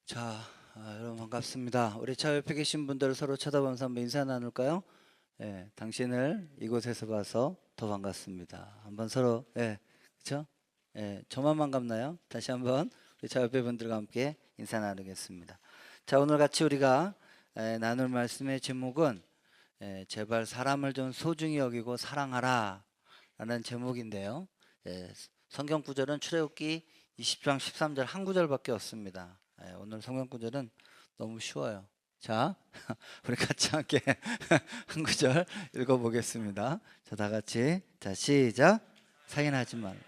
자, 여러분 반갑습니다. 우리 차 옆에 계신 분들 서로 쳐다보면서 한번 인사 나눌까요? 예, 당신을 이곳에서 봐서 더 반갑습니다. 한번 서로, 그렇죠? 예, 저만 반갑나요? 다시 한번 우리 차 옆에 분들과 함께 인사 나누겠습니다. 자, 오늘 같이 우리가 나눌 말씀의 제목은 제발 사람을 좀 소중히 여기고 사랑하라 라는 제목인데요. 성경 구절은 출애굽기 20장 13절 한 구절밖에 없습니다. 오늘 성경 구절은 너무 쉬워요. 자, 우리 같이 함께 한 구절 읽어보겠습니다. 자, 다 같이. 자, 시작. 살인하지 말.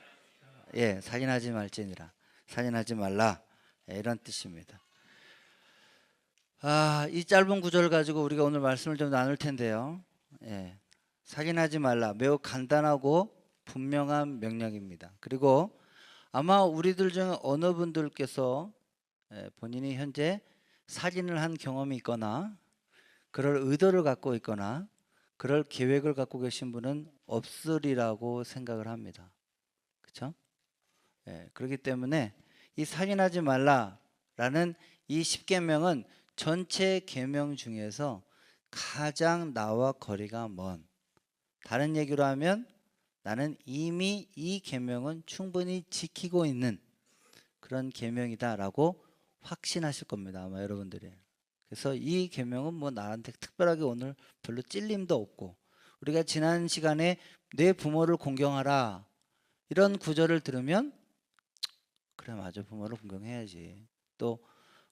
살인하지 말지니라. 살인하지 말라. 이런 뜻입니다. 이 짧은 구절을 가지고 우리가 오늘 말씀을 좀 나눌 텐데요. 살인하지 말라. 매우 간단하고 분명한 명령입니다. 그리고 아마 우리들 중 어느 분들께서 본인이 현재 살인을 한 경험이 있거나 그럴 의도를 갖고 있거나 그럴 계획을 갖고 계신 분은 없으리라고 생각을 합니다. 그렇죠? 그렇기 때문에 이 살인하지 말라라는 이 10계명은 전체 계명 중에서 가장 나와 거리가 먼, 다른 얘기로 하면 나는 이미 이 계명은 충분히 지키고 있는 그런 계명이다라고 확신하실 겁니다. 아마 여러분들이. 그래서 이 계명은 뭐 나한테 특별하게 오늘 별로 찔림도 없고, 우리가 지난 시간에 내 부모를 공경하라 이런 구절을 들으면 그래 맞아, 부모를 공경해야지. 또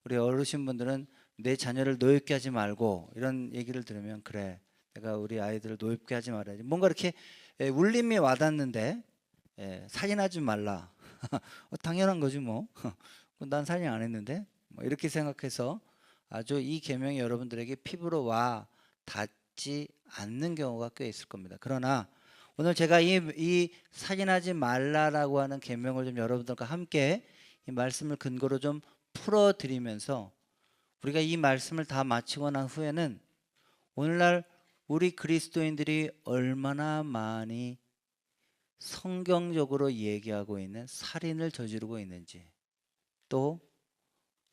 우리 어르신분들은 내 자녀를 노엽게 하지 말고 이런 얘기를 들으면 그래 내가 우리 아이들을 노엽게 하지 말아야지. 뭔가 이렇게 울림이 와닿는데 살인하지 말라. 당연한 거지 뭐. 난 살인 안 했는데 뭐 이렇게 생각해서 아주 이 계명이 여러분들에게 피부로 와 닿지 않는 경우가 꽤 있을 겁니다. 그러나 오늘 제가 이 살인하지 말라라고 하는 계명을 좀 여러분들과 함께 이 말씀을 근거로 좀 풀어드리면서 우리가 이 말씀을 다 마치고 난 후에는 오늘날 우리 그리스도인들이 얼마나 많이 성경적으로 얘기하고 있는 살인을 저지르고 있는지, 또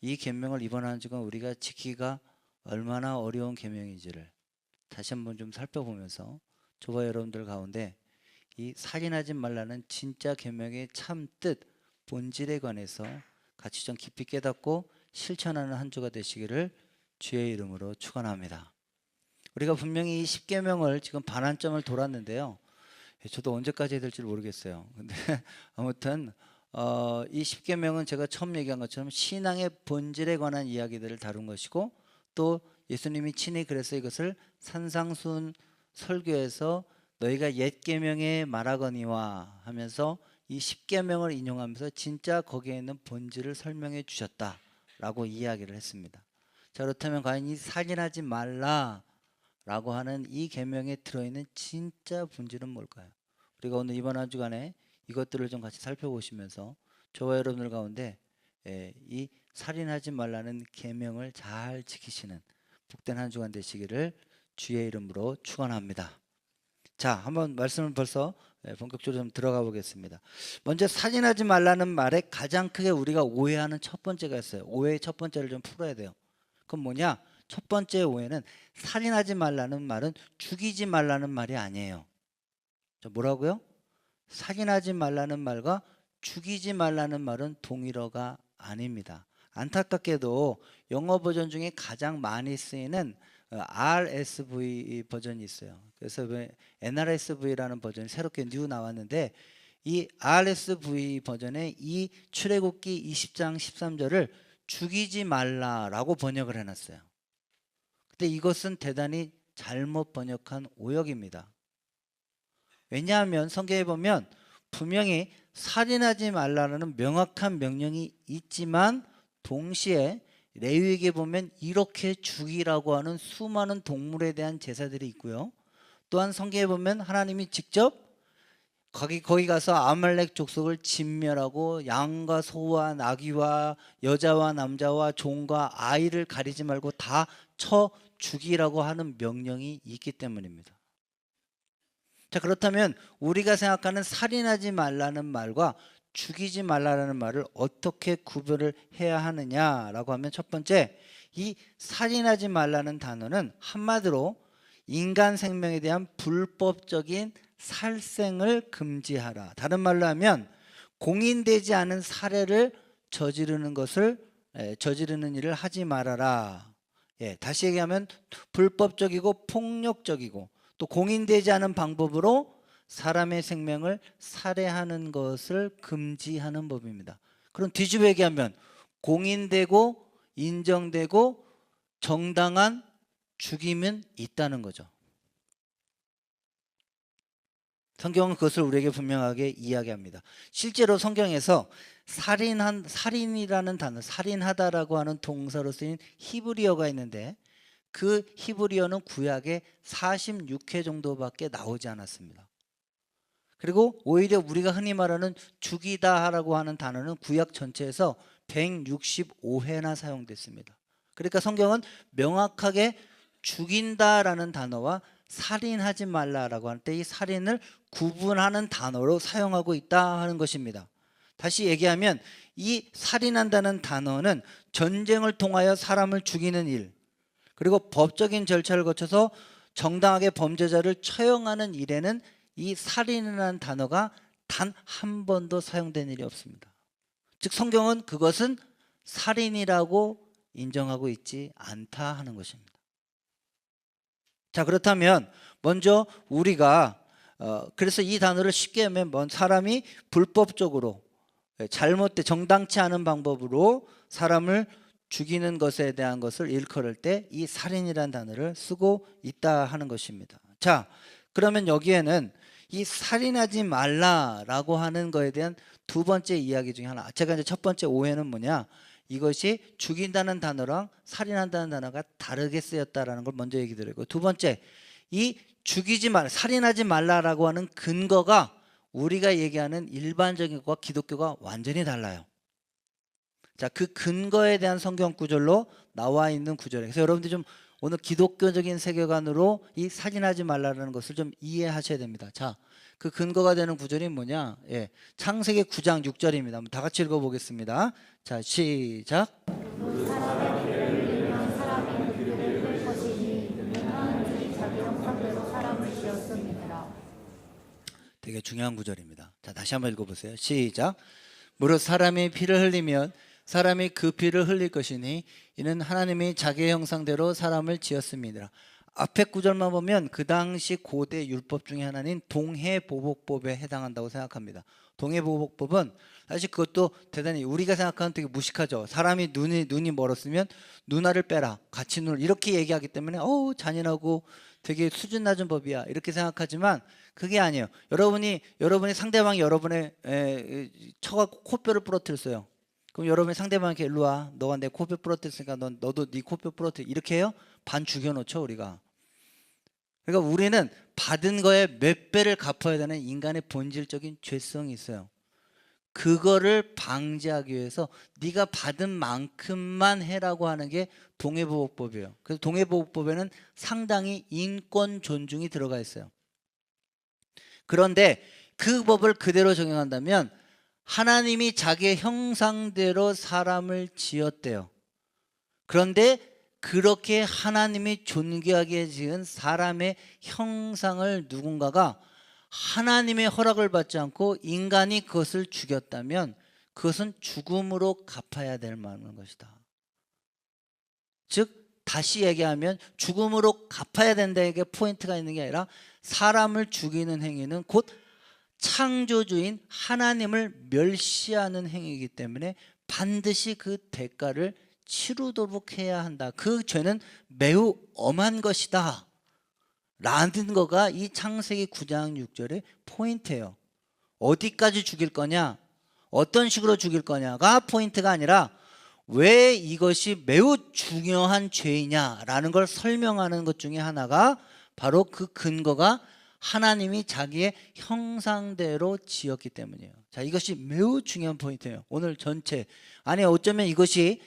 이 계명을 이번 한 주간 우리가 지키기가 얼마나 어려운 계명인지를 다시 한번 좀 살펴보면서 저와 여러분들 가운데 이 살인하지 말라는 진짜 계명의 참 뜻, 본질에 관해서 같이 좀 깊이 깨닫고 실천하는 한 주가 되시기를 주의 이름으로 축원합니다. 우리가 분명히 이 10계명을 지금 반환점을 돌았는데요. 저도 언제까지 해야 될지 모르겠어요. 근데 아무튼 이 10계명은 제가 처음 얘기한 것처럼 신앙의 본질에 관한 이야기들을 다룬 것이고, 또 예수님이 친히 그래서 이것을 산상순 설교에서 너희가 옛 계명에 말하거니와 하면서 이 10계명을 인용하면서 진짜 거기에 있는 본질을 설명해 주셨다라고 이야기를 했습니다. 자, 그렇다면 과연 이 살인하지 말라 라고 하는 이 계명에 들어있는 진짜 본질은 뭘까요? 우리가 오늘 이번 한 주간에 이것들을 좀 같이 살펴보시면서 저와 여러분들 가운데 이 살인하지 말라는 계명을 잘 지키시는 복된 한 주간 되시기를 주의 이름으로 축원합니다. 자, 한번 말씀을 벌써 본격적으로 좀 들어가 보겠습니다. 먼저 살인하지 말라는 말에 가장 크게 우리가 오해하는 첫 번째가 있어요. 오해의 첫 번째를 좀 풀어야 돼요. 그럼 뭐냐? 첫 번째 오해는 살인하지 말라는 말은 죽이지 말라는 말이 아니에요. 뭐라고요? 살인하지 말라는 말과 죽이지 말라는 말은 동일어가 아닙니다. 안타깝게도 영어 버전 중에 가장 많이 쓰이는 RSV 버전이 있어요. 그래서 NRSV라는 버전이 새롭게 뉴 나왔는데, 이 RSV 버전의 이 출애굽기 20장 13절을 죽이지 말라라고 번역을 해놨어요. 근데 이것은 대단히 잘못 번역한 오역입니다. 왜냐하면 성경에 보면 분명히 살인하지 말라는 명확한 명령이 있지만 동시에 레위기에 보면 이렇게 죽이라고 하는 수많은 동물에 대한 제사들이 있고요. 또한 성경에 보면 하나님이 직접 거기 가서 아말렉 족속을 진멸하고 양과 소와 나귀와 여자와 남자와 종과 아이를 가리지 말고 다 쳐 죽이라고 하는 명령이 있기 때문입니다. 자, 그렇다면 우리가 생각하는 살인하지 말라는 말과 죽이지 말라라는 말을 어떻게 구별을 해야 하느냐라고 하면, 첫 번째, 이 살인하지 말라는 단어는 한마디로 인간 생명에 대한 불법적인 살생을 금지하라. 다른 말로 하면 공인되지 않은 살해를 저지르는 일을 하지 말아라. 다시 얘기하면 불법적이고 폭력적이고 또 공인되지 않은 방법으로 사람의 생명을 살해하는 것을 금지하는 법입니다. 그럼 뒤집어 얘기하면 공인되고 인정되고 정당한 죽임은 있다는 거죠. 성경은 그것을 우리에게 분명하게 이야기합니다. 실제로 성경에서 살인이라는 단어, 살인하다라고 하는 동사로 쓰인 히브리어가 있는데, 그 히브리어는 구약에 46회 정도밖에 나오지 않았습니다. 그리고 오히려 우리가 흔히 말하는 죽이다라고 하는 단어는 구약 전체에서 165회나 사용됐습니다. 그러니까 성경은 명확하게 죽인다라는 단어와 살인하지 말라라고 할 때 이 살인을 구분하는 단어로 사용하고 있다 하는 것입니다. 다시 얘기하면 이 살인한다는 단어는 전쟁을 통하여 사람을 죽이는 일, 그리고 법적인 절차를 거쳐서 정당하게 범죄자를 처형하는 일에는 이 살인이라는 단어가 단 한 번도 사용된 일이 없습니다. 즉 성경은 그것은 살인이라고 인정하고 있지 않다 하는 것입니다. 자, 그렇다면 먼저 우리가 그래서 이 단어를 쉽게 하면 사람이 불법적으로 잘못된 정당치 않은 방법으로 사람을 죽이는 것에 대한 것을 일컬을 때 이 살인이라는 단어를 쓰고 있다 하는 것입니다. 자, 그러면 여기에는 이 살인하지 말라라고 하는 거에 대한 두 번째 이야기 중에 하나, 제가 이제 첫 번째 오해는 뭐냐, 이것이 죽인다는 단어랑 살인한다는 단어가 다르게 쓰였다라는 걸 먼저 얘기 드리고, 두 번째, 이 살인하지 말라라고 하는 근거가 우리가 얘기하는 일반적인 것과 기독교가 완전히 달라요. 자, 그 근거에 대한 성경 구절로 나와 있는 구절에, 그래서 여러분들이 좀 오늘 기독교적인 세계관으로 이 살인하지 말라는 것을 좀 이해하셔야 됩니다. 자, 그 근거가 되는 구절이 뭐냐? 창세기 9장 6절입니다. 다 같이 읽어보겠습니다. 자, 시작. 되게 중요한 구절입니다. 자, 다시 한번 읽어보세요. 시작. 무릇 사람이 피를 흘리면 사람이 그 피를 흘릴 것이니 이는 하나님이 자기의 형상대로 사람을 지었습니다. 앞에 구절만 보면 그 당시 고대 율법 중에 하나인 동해보복법에 해당한다고 생각합니다. 동해보복법은 사실 그것도 대단히 우리가 생각하는 되게 무식하죠. 사람이 눈이 멀었으면 누나를 빼라, 같이 눈을, 이렇게 얘기하기 때문에 잔인하고 되게 수준 낮은 법이야 이렇게 생각하지만 그게 아니에요. 여러분이 상대방이 여러분의 쳐갖고 코뼈를 부러뜨렸어요. 그럼 여러분이 상대방에게 일로 와, 너가 내 코뼈 부러뜨렸으니까 너도 네 코뼈 부러뜨려, 이렇게 해요? 반 죽여놓죠 우리가. 그러니까 우리는 받은 거에 몇 배를 갚아야 되는 인간의 본질적인 죄성이 있어요. 그거를 방지하기 위해서 네가 받은 만큼만 해라고 하는 게 동해보복법이에요. 그래서 동해보복법에는 상당히 인권 존중이 들어가 있어요. 그런데 그 법을 그대로 적용한다면 하나님이 자기의 형상대로 사람을 지었대요. 그런데 그렇게 하나님이 존귀하게 지은 사람의 형상을 누군가가 하나님의 허락을 받지 않고 인간이 그것을 죽였다면 그것은 죽음으로 갚아야 될 만한 것이다. 즉 다시 얘기하면 죽음으로 갚아야 된다에게 포인트가 있는 게 아니라 사람을 죽이는 행위는 곧 창조주인 하나님을 멸시하는 행위이기 때문에 반드시 그 대가를 치르도록 해야 한다. 그 죄는 매우 엄한 것이다 라는 거가 이 창세기 9장 6절의 포인트예요. 어디까지 죽일 거냐, 어떤 식으로 죽일 거냐가 포인트가 아니라 왜 이것이 매우 중요한 죄이냐라는 걸 설명하는 것 중에 하나가 바로 그 근거가 하나님이 자기의 형상대로 지었기 때문이에요. 자, 이것이 매우 중요한 포인트예요. 오늘 전체, 아니 어쩌면 이것이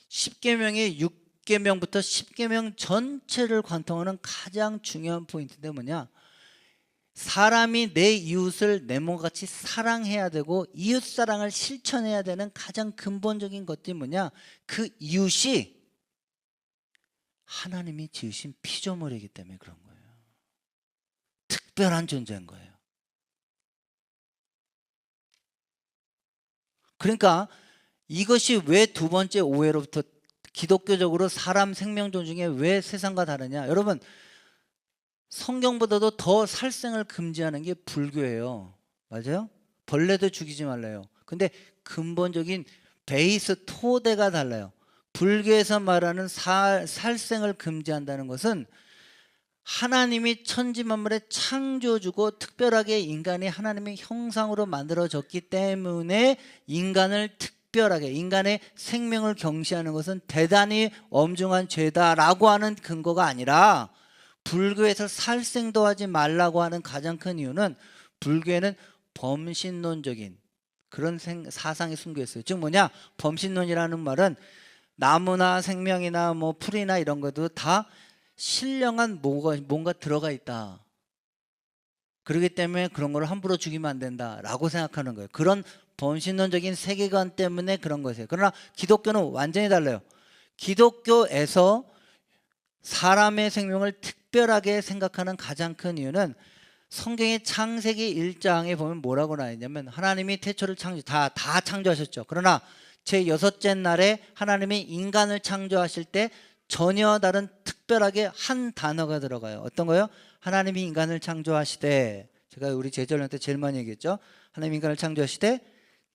10계명의 6계명부터 10계명 전체를 관통하는 가장 중요한 포인트인데 뭐냐, 사람이 내 이웃을 내 몸같이 사랑해야 되고 이웃 사랑을 실천해야 되는 가장 근본적인 것들이 뭐냐? 그 이웃이 하나님이 지으신 피조물이기 때문에 그런 거예요. 특별한 존재인 거예요. 그러니까 이것이 왜 두 번째 오해로부터 기독교적으로 사람 생명 존중에 왜 세상과 다르냐? 여러분, 성경보다도 더 살생을 금지하는 게 불교예요. 맞아요? 벌레도 죽이지 말래요. 근데 근본적인 베이스 토대가 달라요. 불교에서 말하는 살생을 금지한다는 것은 하나님이 천지만물에 창조주고 특별하게 인간이 하나님의 형상으로 만들어졌기 때문에 인간을 특별하게 인간의 생명을 경시하는 것은 대단히 엄중한 죄다라고 하는 근거가 아니라, 불교에서 살생도 하지 말라고 하는 가장 큰 이유는 불교에는 범신론적인 그런 사상이 숨겨 있어요. 즉 뭐냐? 범신론이라는 말은 나무나 생명이나 뭐 풀이나 이런 것도 다 신령한 뭔가 들어가 있다. 그렇기 때문에 그런 걸 함부로 죽이면 안 된다라고 생각하는 거예요. 그런 범신론적인 세계관 때문에 그런 것이에요. 그러나 기독교는 완전히 달라요. 기독교에서 사람의 생명을 특별하게 생각하는 가장 큰 이유는 성경의 창세기 1장에 보면 뭐라고 나와 있냐면 하나님이 태초를 다 창조하셨죠. 그러나 제6째 날에 하나님이 인간을 창조하실 때 전혀 다른 특별하게 한 단어가 들어가요. 어떤 거요? 하나님이 인간을 창조하시되, 제가 우리 제자들 때 제일 많이 얘기했죠. 하나님이 인간을 창조하시되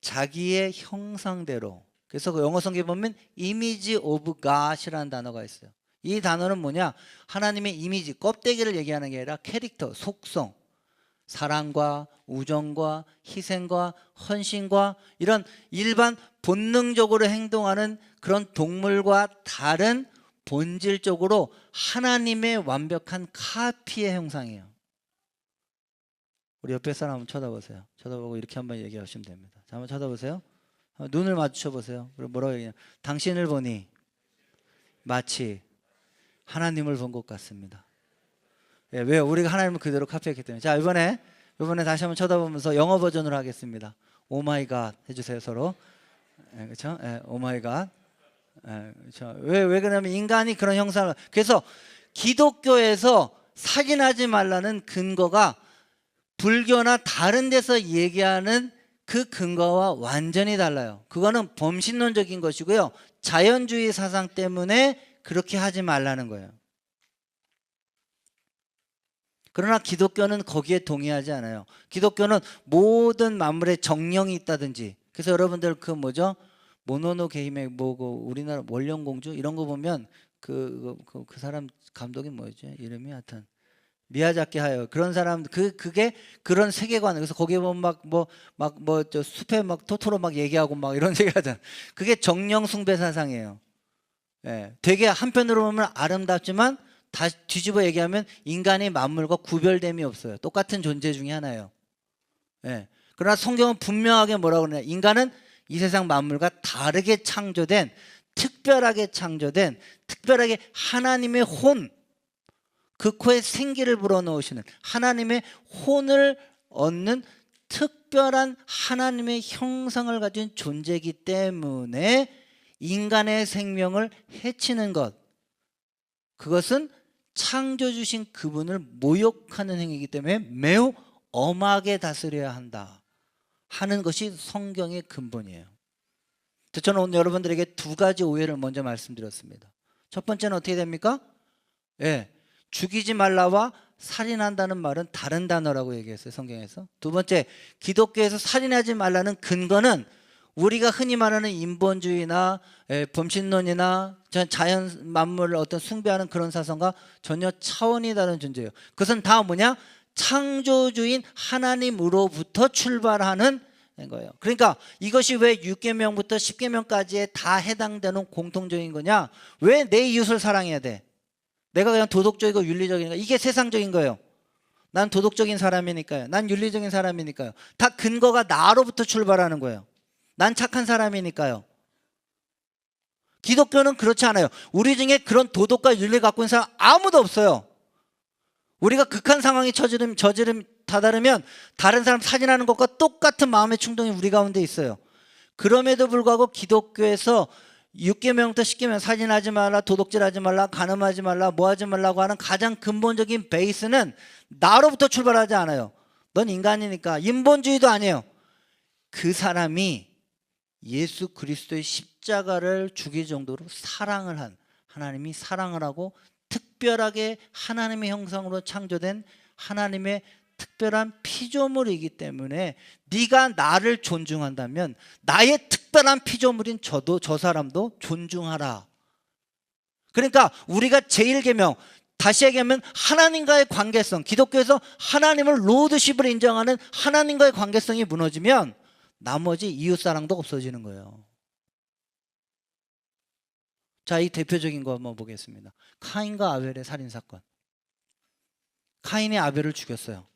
자기의 형상대로. 그래서 그 영어 성경에 보면 이미지 오브 갓이라는 단어가 있어요. 이 단어는 뭐냐? 하나님의 이미지, 껍데기를 얘기하는 게 아니라 캐릭터, 속성, 사랑과 우정과 희생과 헌신과 이런 일반 본능적으로 행동하는 그런 동물과 다른 본질적으로 하나님의 완벽한 카피의 형상이에요. 우리 옆에 사람 한번 쳐다보세요. 쳐다보고 이렇게 한번 얘기하시면 됩니다. 자, 한번 쳐다보세요. 눈을 마주쳐 보세요. 그리고 뭐라고 얘기해요? 당신을 보니 마치 하나님을 본 것 같습니다. 예, 왜요? 우리가 하나님을 그대로 카피했기 때문에. 자, 이번에 다시 한번 쳐다보면서 영어 버전으로 하겠습니다. 오 마이 갓 해주세요, 서로. 예, 그렇죠? 예, 오 마이 갓. 예, 그렇죠? 왜 그러냐면 인간이 그런 형상을. 그래서 기독교에서 사진하지 말라는 근거가 불교나 다른 데서 얘기하는 그 근거와 완전히 달라요. 그거는 범신론적인 것이고요. 자연주의 사상 때문에 그렇게 하지 말라는 거예요. 그러나 기독교는 거기에 동의하지 않아요. 기독교는 모든 만물에 정령이 있다든지. 그래서 여러분들 그 뭐죠? 모노노케 힘의 뭐고 우리나라 원령공주 이런 거 보면 그 사람 감독이 뭐였죠? 이름이 하여튼 미야자키 하요. 그런 사람 그게 그런 세계관. 그래서 거기에 보면 저 숲에 막 토토로 막 얘기하고 막 이런 얘기하잖아. 그게 정령 숭배 사상이에요. 예, 되게 한편으로 보면 아름답지만 다시 뒤집어 얘기하면 인간이 만물과 구별됨이 없어요. 똑같은 존재 중에 하나예요. 예. 그러나 성경은 분명하게 뭐라고 그러냐? 인간은 이 세상 만물과 다르게 창조된, 특별하게 창조된, 특별하게 하나님의 혼, 그 코에 생기를 불어넣으시는 하나님의 혼을 얻는 특별한 하나님의 형상을 가진 존재이기 때문에 인간의 생명을 해치는 것, 그것은 창조주신 그분을 모욕하는 행위이기 때문에 매우 엄하게 다스려야 한다 하는 것이 성경의 근본이에요. 저는 오늘 여러분들에게 두 가지 오해를 먼저 말씀드렸습니다. 첫 번째는 어떻게 됩니까? 예, 죽이지 말라와 살인한다는 말은 다른 단어라고 얘기했어요, 성경에서. 두 번째, 기독교에서 살인하지 말라는 근거는 우리가 흔히 말하는 인본주의나 범신론이나 자연 만물을 어떤 숭배하는 그런 사상과 전혀 차원이 다른 존재예요. 그것은 다 뭐냐? 창조주인 하나님으로부터 출발하는 거예요. 그러니까 이것이 왜 6계명부터 10계명까지에 다 해당되는 공통적인 거냐? 왜 내 이웃을 사랑해야 돼? 내가 그냥 도덕적이고 윤리적인가? 이게 세상적인 거예요. 난 도덕적인 사람이니까요. 난 윤리적인 사람이니까요. 다 근거가 나로부터 출발하는 거예요. 난 착한 사람이니까요. 기독교는 그렇지 않아요. 우리 중에 그런 도덕과 윤리 갖고 있는 사람 아무도 없어요. 우리가 극한 상황에 저지르면 다다르면 다른 사람 사진하는 것과 똑같은 마음의 충동이 우리 가운데 있어요. 그럼에도 불구하고 기독교에서 6계명부터 10계명, 사진하지 말라, 도둑질하지 말라, 간음하지 말라, 뭐하지 말라고 하는 가장 근본적인 베이스는 나로부터 출발하지 않아요. 넌 인간이니까. 인본주의도 아니에요. 그 사람이 예수 그리스도의 십자가를 죽일 정도로 사랑을 한, 하나님이 사랑을 하고 특별하게 하나님의 형상으로 창조된 하나님의 특별한 피조물이기 때문에 네가 나를 존중한다면 나의 특별한 피조물인 저 사람도 존중하라. 그러니까 우리가 제1계명, 다시 얘기하면 하나님과의 관계성, 기독교에서 하나님을 로드십을 인정하는 하나님과의 관계성이 무너지면 나머지 이웃사랑도 없어지는 거예요. 자, 이 대표적인 거 한번 보겠습니다. 카인과 아벨의 살인사건. 카인이 아벨을 죽였어요.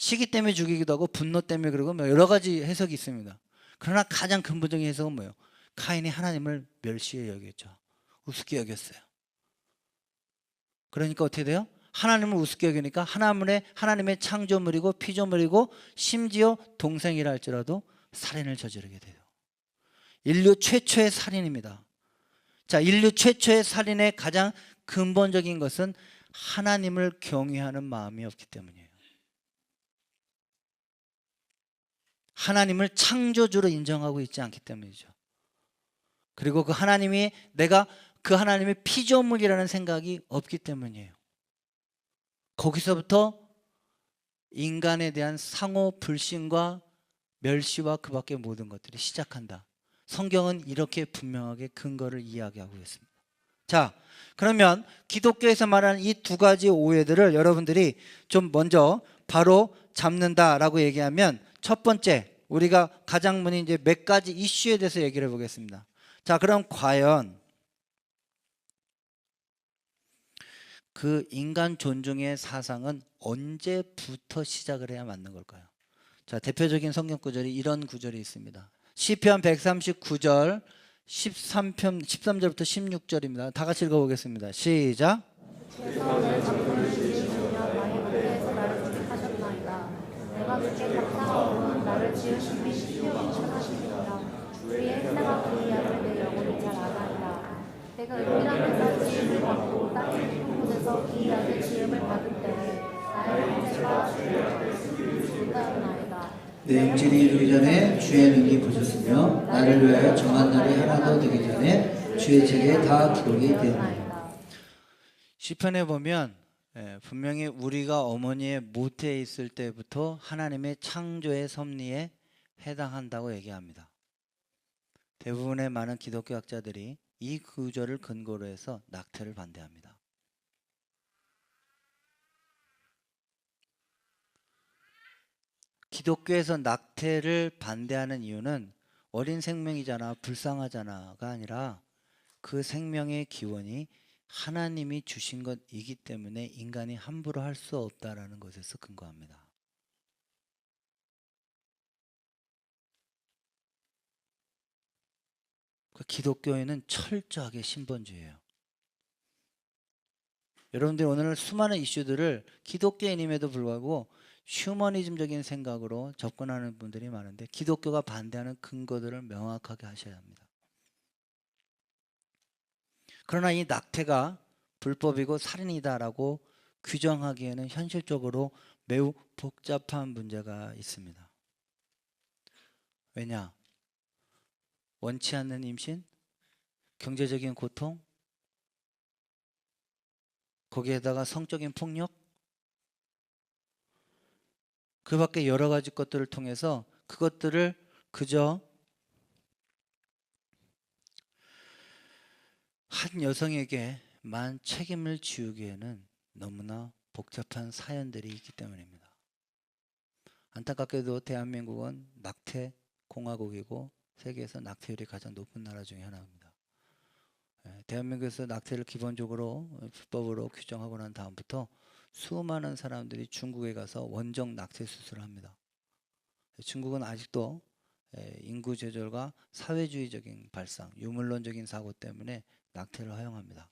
시기 때문에 죽이기도 하고 분노 때문에, 그리고 여러 가지 해석이 있습니다. 그러나 가장 근본적인 해석은 뭐예요? 카인이 하나님을 멸시해 여겼죠. 우습게 여겼어요. 그러니까 어떻게 돼요? 하나님을 우습게 여기니까 하나님의 창조물이고 피조물이고 심지어 동생이라 할지라도 살인을 저지르게 돼요. 인류 최초의 살인입니다. 자, 인류 최초의 살인의 가장 근본적인 것은 하나님을 경외하는 마음이 없기 때문이에요. 하나님을 창조주로 인정하고 있지 않기 때문이죠. 그리고 그 하나님이 내가 그 하나님의 피조물이라는 생각이 없기 때문이에요. 거기서부터 인간에 대한 상호 불신과 멸시와 그 밖의 모든 것들이 시작한다. 성경은 이렇게 분명하게 근거를 이야기하고 있습니다. 자, 그러면 기독교에서 말하는 이 두 가지 오해들을 여러분들이 좀 먼저 바로 잡는다라고 얘기하면, 첫 번째, 우리가 가장 문의 이제 몇 가지 이슈에 대해서 얘기를 해보겠습니다. 자, 그럼 과연 그 인간 존중의 사상은 언제부터 시작을 해야 맞는 걸까요? 자, 대표적인 성경 구절이 이런 구절이 있습니다. 시편 139절 13절부터 16절입니다. 다 같이 읽어보겠습니다. 시작. 주께서 내 작품을 지으시며 나의 그대에서 나를 조직하셨나이다. 내가 주께 감사함으로는 나를 지으신 비 신령히 천하시니라. 주의 행사가 기이함을 내 영혼이 잘 아나이다. 내가 은밀함에서 지음을 받고 땅의 깊은 곳에서 기이하게 지음을 받은 때에 나의 형제가 주의 앞에 즐거웠나이다. 내 육질이 이르기 전에 주의 눈이 보셨으며 나를 위하여 정한 날이 하나도 되기 전에 주의 책에 다 기록이 되었나이다. 시편에 보면 분명히 우리가 어머니의 모태에 있을 때부터 하나님의 창조의 섭리에 해당한다고 얘기합니다. 대부분의 많은 기독교 학자들이 이 구절을 근거로 해서 낙태를 반대합니다. 기독교에서 낙태를 반대하는 이유는 어린 생명이잖아, 불쌍하잖아가 아니라 그 생명의 기원이 하나님이 주신 것이기 때문에 인간이 함부로 할 수 없다라는 것에서 근거합니다. 기독교에는 철저하게 신본주의예요. 여러분들이 오늘 수많은 이슈들을 기독교인임에도 불구하고 휴머니즘적인 생각으로 접근하는 분들이 많은데, 기독교가 반대하는 근거들을 명확하게 하셔야 합니다. 그러나 이 낙태가 불법이고 살인이다라고 규정하기에는 현실적으로 매우 복잡한 문제가 있습니다. 왜냐? 원치 않는 임신, 경제적인 고통, 거기에다가 성적인 폭력, 그 밖에 여러 가지 것들을 통해서 그것들을 그저 한 여성에게만 책임을 지우기에는 너무나 복잡한 사연들이 있기 때문입니다. 안타깝게도 대한민국은 낙태 공화국이고 세계에서 낙태율이 가장 높은 나라 중에 하나입니다. 대한민국에서 낙태를 기본적으로 불법으로 규정하고 난 다음부터 수많은 사람들이 중국에 가서 원정 낙태 수술을 합니다. 중국은 아직도 인구 제절과 사회주의적인 발상, 유물론적인 사고 때문에 낙태를 허용합니다.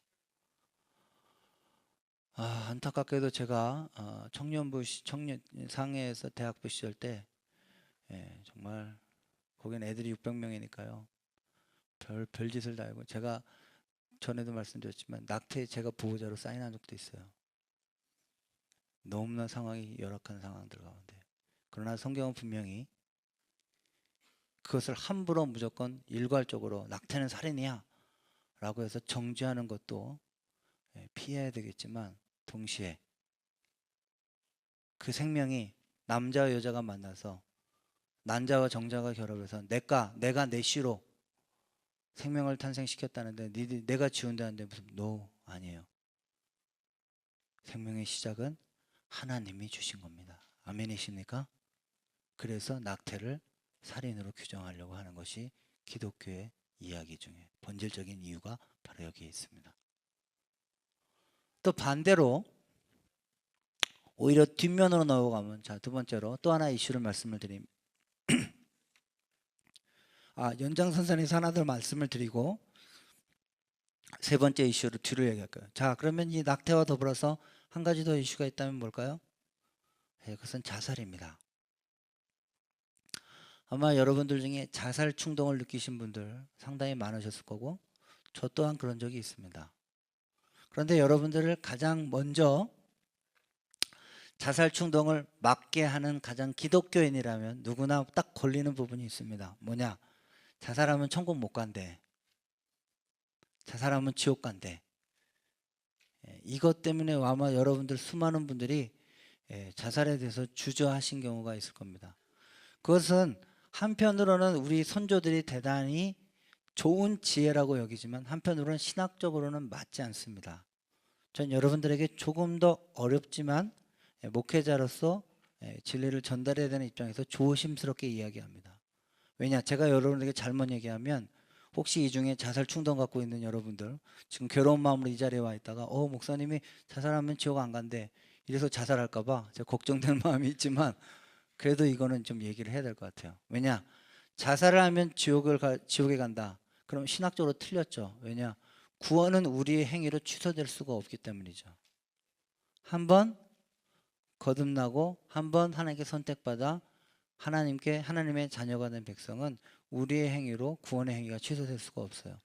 안타깝게도 제가 청년부 청년 상해에서 대학부 시절 때 정말 거긴 애들이 600명이니까요. 별짓을 다 하고 제가 전에도 말씀드렸지만 낙태에 제가 보호자로 사인한 적도 있어요. 너무나 상황이 열악한 상황들 가운데. 그러나 성경은 분명히 그것을 함부로 무조건 일괄적으로 낙태는 살인이야 라고 해서 정죄하는 것도 피해야 되겠지만 동시에 그 생명이 남자와 여자가 만나서 난자와 정자가 결합해서 내가 내 씨로 생명을 탄생시켰다는데 내가 지운다는데 무슨 아니에요. 생명의 시작은 하나님이 주신 겁니다. 아멘이십니까? 그래서 낙태를 살인으로 규정하려고 하는 것이 기독교의 이야기 중에 본질적인 이유가 바로 여기에 있습니다. 또 반대로 오히려 뒷면으로 넘어가면 두 번째로 또 하나 이슈를 말씀을 드립니다. 연장선상에서 하나 더 말씀을 드리고 세 번째 이슈를 뒤로 얘기할 거예요. 그러면 이 낙태와 더불어서 한 가지 더 이슈가 있다면 뭘까요? 그것은 자살입니다. 아마 여러분들 중에 자살 충동을 느끼신 분들 상당히 많으셨을 거고 저 또한 그런 적이 있습니다. 그런데 여러분들을 가장 먼저 자살 충동을 막게 하는 가장 기독교인이라면 누구나 딱 걸리는 부분이 있습니다. 뭐냐? 자살하면 천국 못 간대. 자살하면 지옥 간대. 이것 때문에 아마 여러분들 수많은 분들이 자살에 대해서 주저하신 경우가 있을 겁니다. 그것은 한편으로는 우리 선조들이 대단히 좋은 지혜라고 여기지만 한편으로는 신학적으로는 맞지 않습니다. 전 여러분들에게 조금 더 어렵지만 목회자로서 진리를 전달해야 되는 입장에서 조심스럽게 이야기합니다. 왜냐? 제가 여러분에게 잘못 얘기하면 혹시 이 중에 자살 충동 갖고 있는 여러분들 지금 괴로운 마음으로 이 자리에 와 있다가 목사님이 자살하면 지옥 안 간대 이래서 자살할까 봐 제가 걱정되는 마음이 있지만 그래도 이거는 좀 얘기를 해야 될 것 같아요. 왜냐? 자살을 하면 지옥에 간다. 그럼 신학적으로 틀렸죠. 왜냐? 구원은 우리의 행위로 취소될 수가 없기 때문이죠. 한번 거듭나고 한번 하나님께 선택받아 하나님의 자녀가 된 백성은 우리의 행위로 구원의 행위가 취소될 수가 없어요.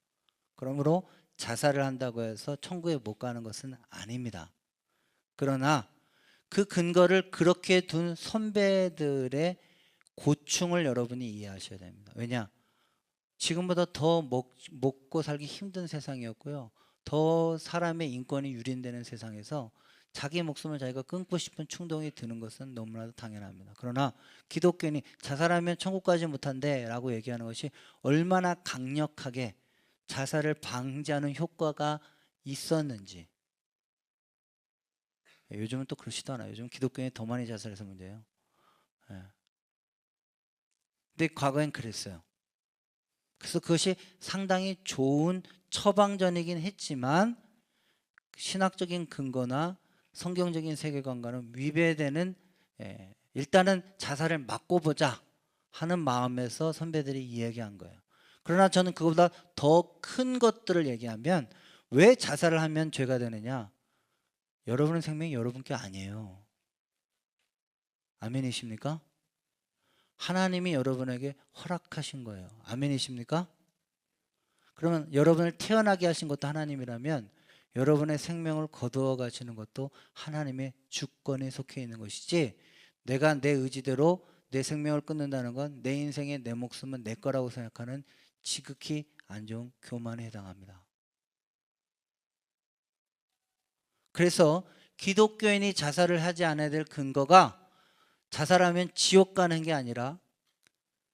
그러므로 자살을 한다고 해서 천국에 못 가는 것은 아닙니다. 그러나 그 근거를 그렇게 둔 선배들의 고충을 여러분이 이해하셔야 됩니다. 왜냐? 지금보다 더 먹고 살기 힘든 세상이었고요. 더 사람의 인권이 유린되는 세상에서 자기 목숨을 자기가 끊고 싶은 충동이 드는 것은 너무나도 당연합니다. 그러나 기독교인이 자살하면 천국 가지 못한대 라고 얘기하는 것이 얼마나 강력하게 자살을 방지하는 효과가 있었는지. 요즘은 또 그렇지도 않아요. 요즘 기독교인이 더 많이 자살해서 문제예요. 근데 과거엔 그랬어요. 그래서 그것이 상당히 좋은 처방전이긴 했지만 신학적인 근거나 성경적인 세계관과는 위배되는 일단은 자살을 막고 보자 하는 마음에서 선배들이 이야기한 거예요. 그러나 저는 그것보다 더 큰 것들을 얘기하면 왜 자살을 하면 죄가 되느냐? 여러분의 생명이 여러분 게 아니에요. 아멘이십니까? 하나님이 여러분에게 허락하신 거예요. 아멘이십니까? 그러면 여러분을 태어나게 하신 것도 하나님이라면 여러분의 생명을 거두어 가시는 것도 하나님의 주권에 속해 있는 것이지 내가 내 의지대로 내 생명을 끊는다는 건 내 인생의 내 목숨은 내 거라고 생각하는 지극히 안 좋은 교만에 해당합니다. 그래서 기독교인이 자살을 하지 않아야 될 근거가 자살하면 지옥 가는 게 아니라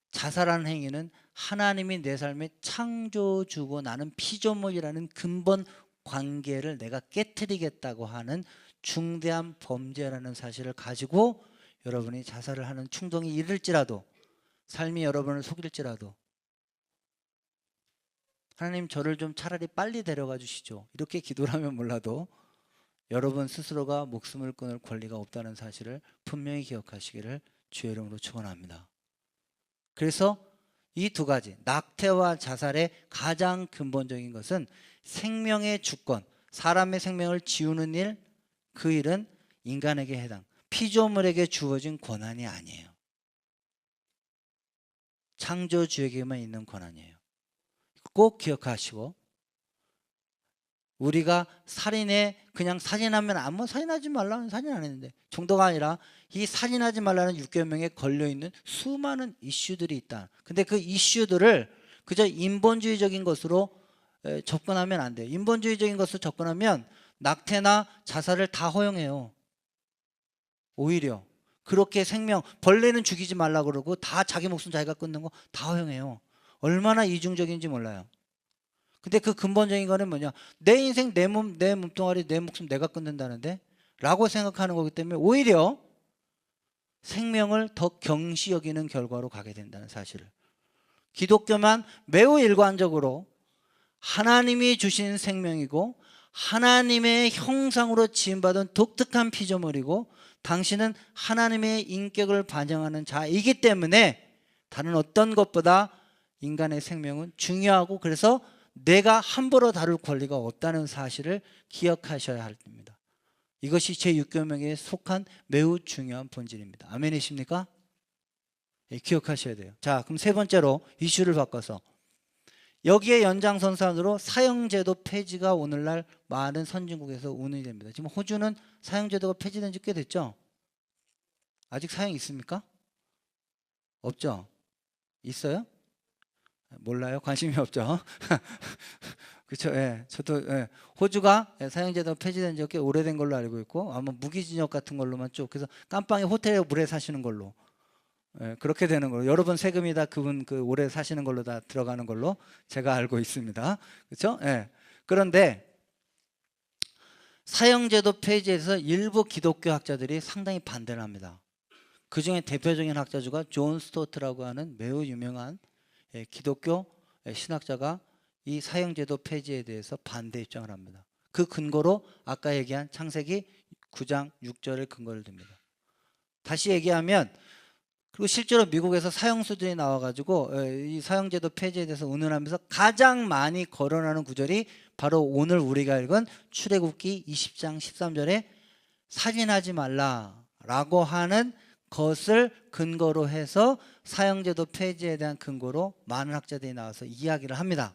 자살하는 행위는 하나님이 내 삶에 창조주고 나는 피조물이라는 근본 관계를 내가 깨트리겠다고 하는 중대한 범죄라는 사실을 가지고 여러분이 자살을 하는 충동이 이를지라도 삶이 여러분을 속일지라도 하나님 저를 좀 차라리 빨리 데려가 주시죠. 이렇게 기도를 하면 몰라도 여러분 스스로가 목숨을 끊을 권리가 없다는 사실을 분명히 기억하시기를 주의 이름으로 축원합니다. 그래서 이 두 가지 낙태와 자살의 가장 근본적인 것은 생명의 주권, 사람의 생명을 지우는 일, 그 일은 인간에게 해당, 피조물에게 주어진 권한이 아니에요. 창조주에게만 있는 권한이에요. 꼭 기억하시고, 우리가 살인에 그냥 살인하면 아무 살인하지 말라는, 살인 안 했는데 정도가 아니라 이 살인하지 말라는 6계명에 걸려있는 수많은 이슈들이 있다. 근데 그 이슈들을 그저 인본주의적인 것으로 접근하면 안 돼요. 인본주의적인 것으로 접근하면 낙태나 자살을 다 허용해요. 오히려 그렇게 생명, 벌레는 죽이지 말라 그러고 다 자기 목숨 자기가 끊는 거 다 허용해요. 얼마나 이중적인지 몰라요. 근데 그 근본적인 거는 뭐냐, 내 인생 내 몸뚱아리 내 목숨 내가 끊는다는데 라고 생각하는 거기 때문에 오히려 생명을 더 경시 여기는 결과로 가게 된다는 사실을, 기독교만 매우 일관적으로 하나님이 주신 생명이고 하나님의 형상으로 지음받은 독특한 피조물이고 당신은 하나님의 인격을 반영하는 자이기 때문에 다른 어떤 것보다 인간의 생명은 중요하고, 그래서 내가 함부로 다룰 권리가 없다는 사실을 기억하셔야 합니다. 이것이 제6계명에 속한 매우 중요한 본질입니다. 아멘이십니까? 예, 기억하셔야 돼요. 자, 그럼 세 번째로 이슈를 바꿔서 여기에 연장선상으로 사형제도 폐지가 오늘날 많은 선진국에서 운운이 됩니다. 지금 호주는 사형제도가 폐지된 지 꽤 됐죠? 아직 사형 있습니까? 없죠? 있어요? 몰라요? 관심이 없죠? 그렇죠? 예, 저도 예, 호주가 사형제도 폐지된 지 꽤 오래된 걸로 알고 있고, 아마 무기징역 같은 걸로만 쭉, 그래서 깜빵에 호텔에 물에 사시는 걸로, 예, 그렇게 되는 걸로, 여러분 세금이 다 그분 그 오래 사시는 걸로 다 들어가는 걸로 제가 알고 있습니다. 그렇죠? 예. 그런데 사형제도 폐지에서 일부 기독교 학자들이 상당히 반대를 합니다. 그 중에 대표적인 학자주가 존 스토트라고 하는 매우 유명한 기독교 신학자가 이 사형제도 폐지에 대해서 반대 입장을 합니다. 그 근거로 아까 얘기한 창세기 9장 6절을 근거를 듭니다. 다시 얘기하면, 그리고 실제로 미국에서 사형수들이 나와가지고 이 사형제도 폐지에 대해서 운운하면서 가장 많이 거론하는 구절이 바로 오늘 우리가 읽은 출애굽기 20장 13절에 살인하지 말라라고 하는 것을 근거로 해서 사형제도 폐지에 대한 근거로 많은 학자들이 나와서 이야기를 합니다.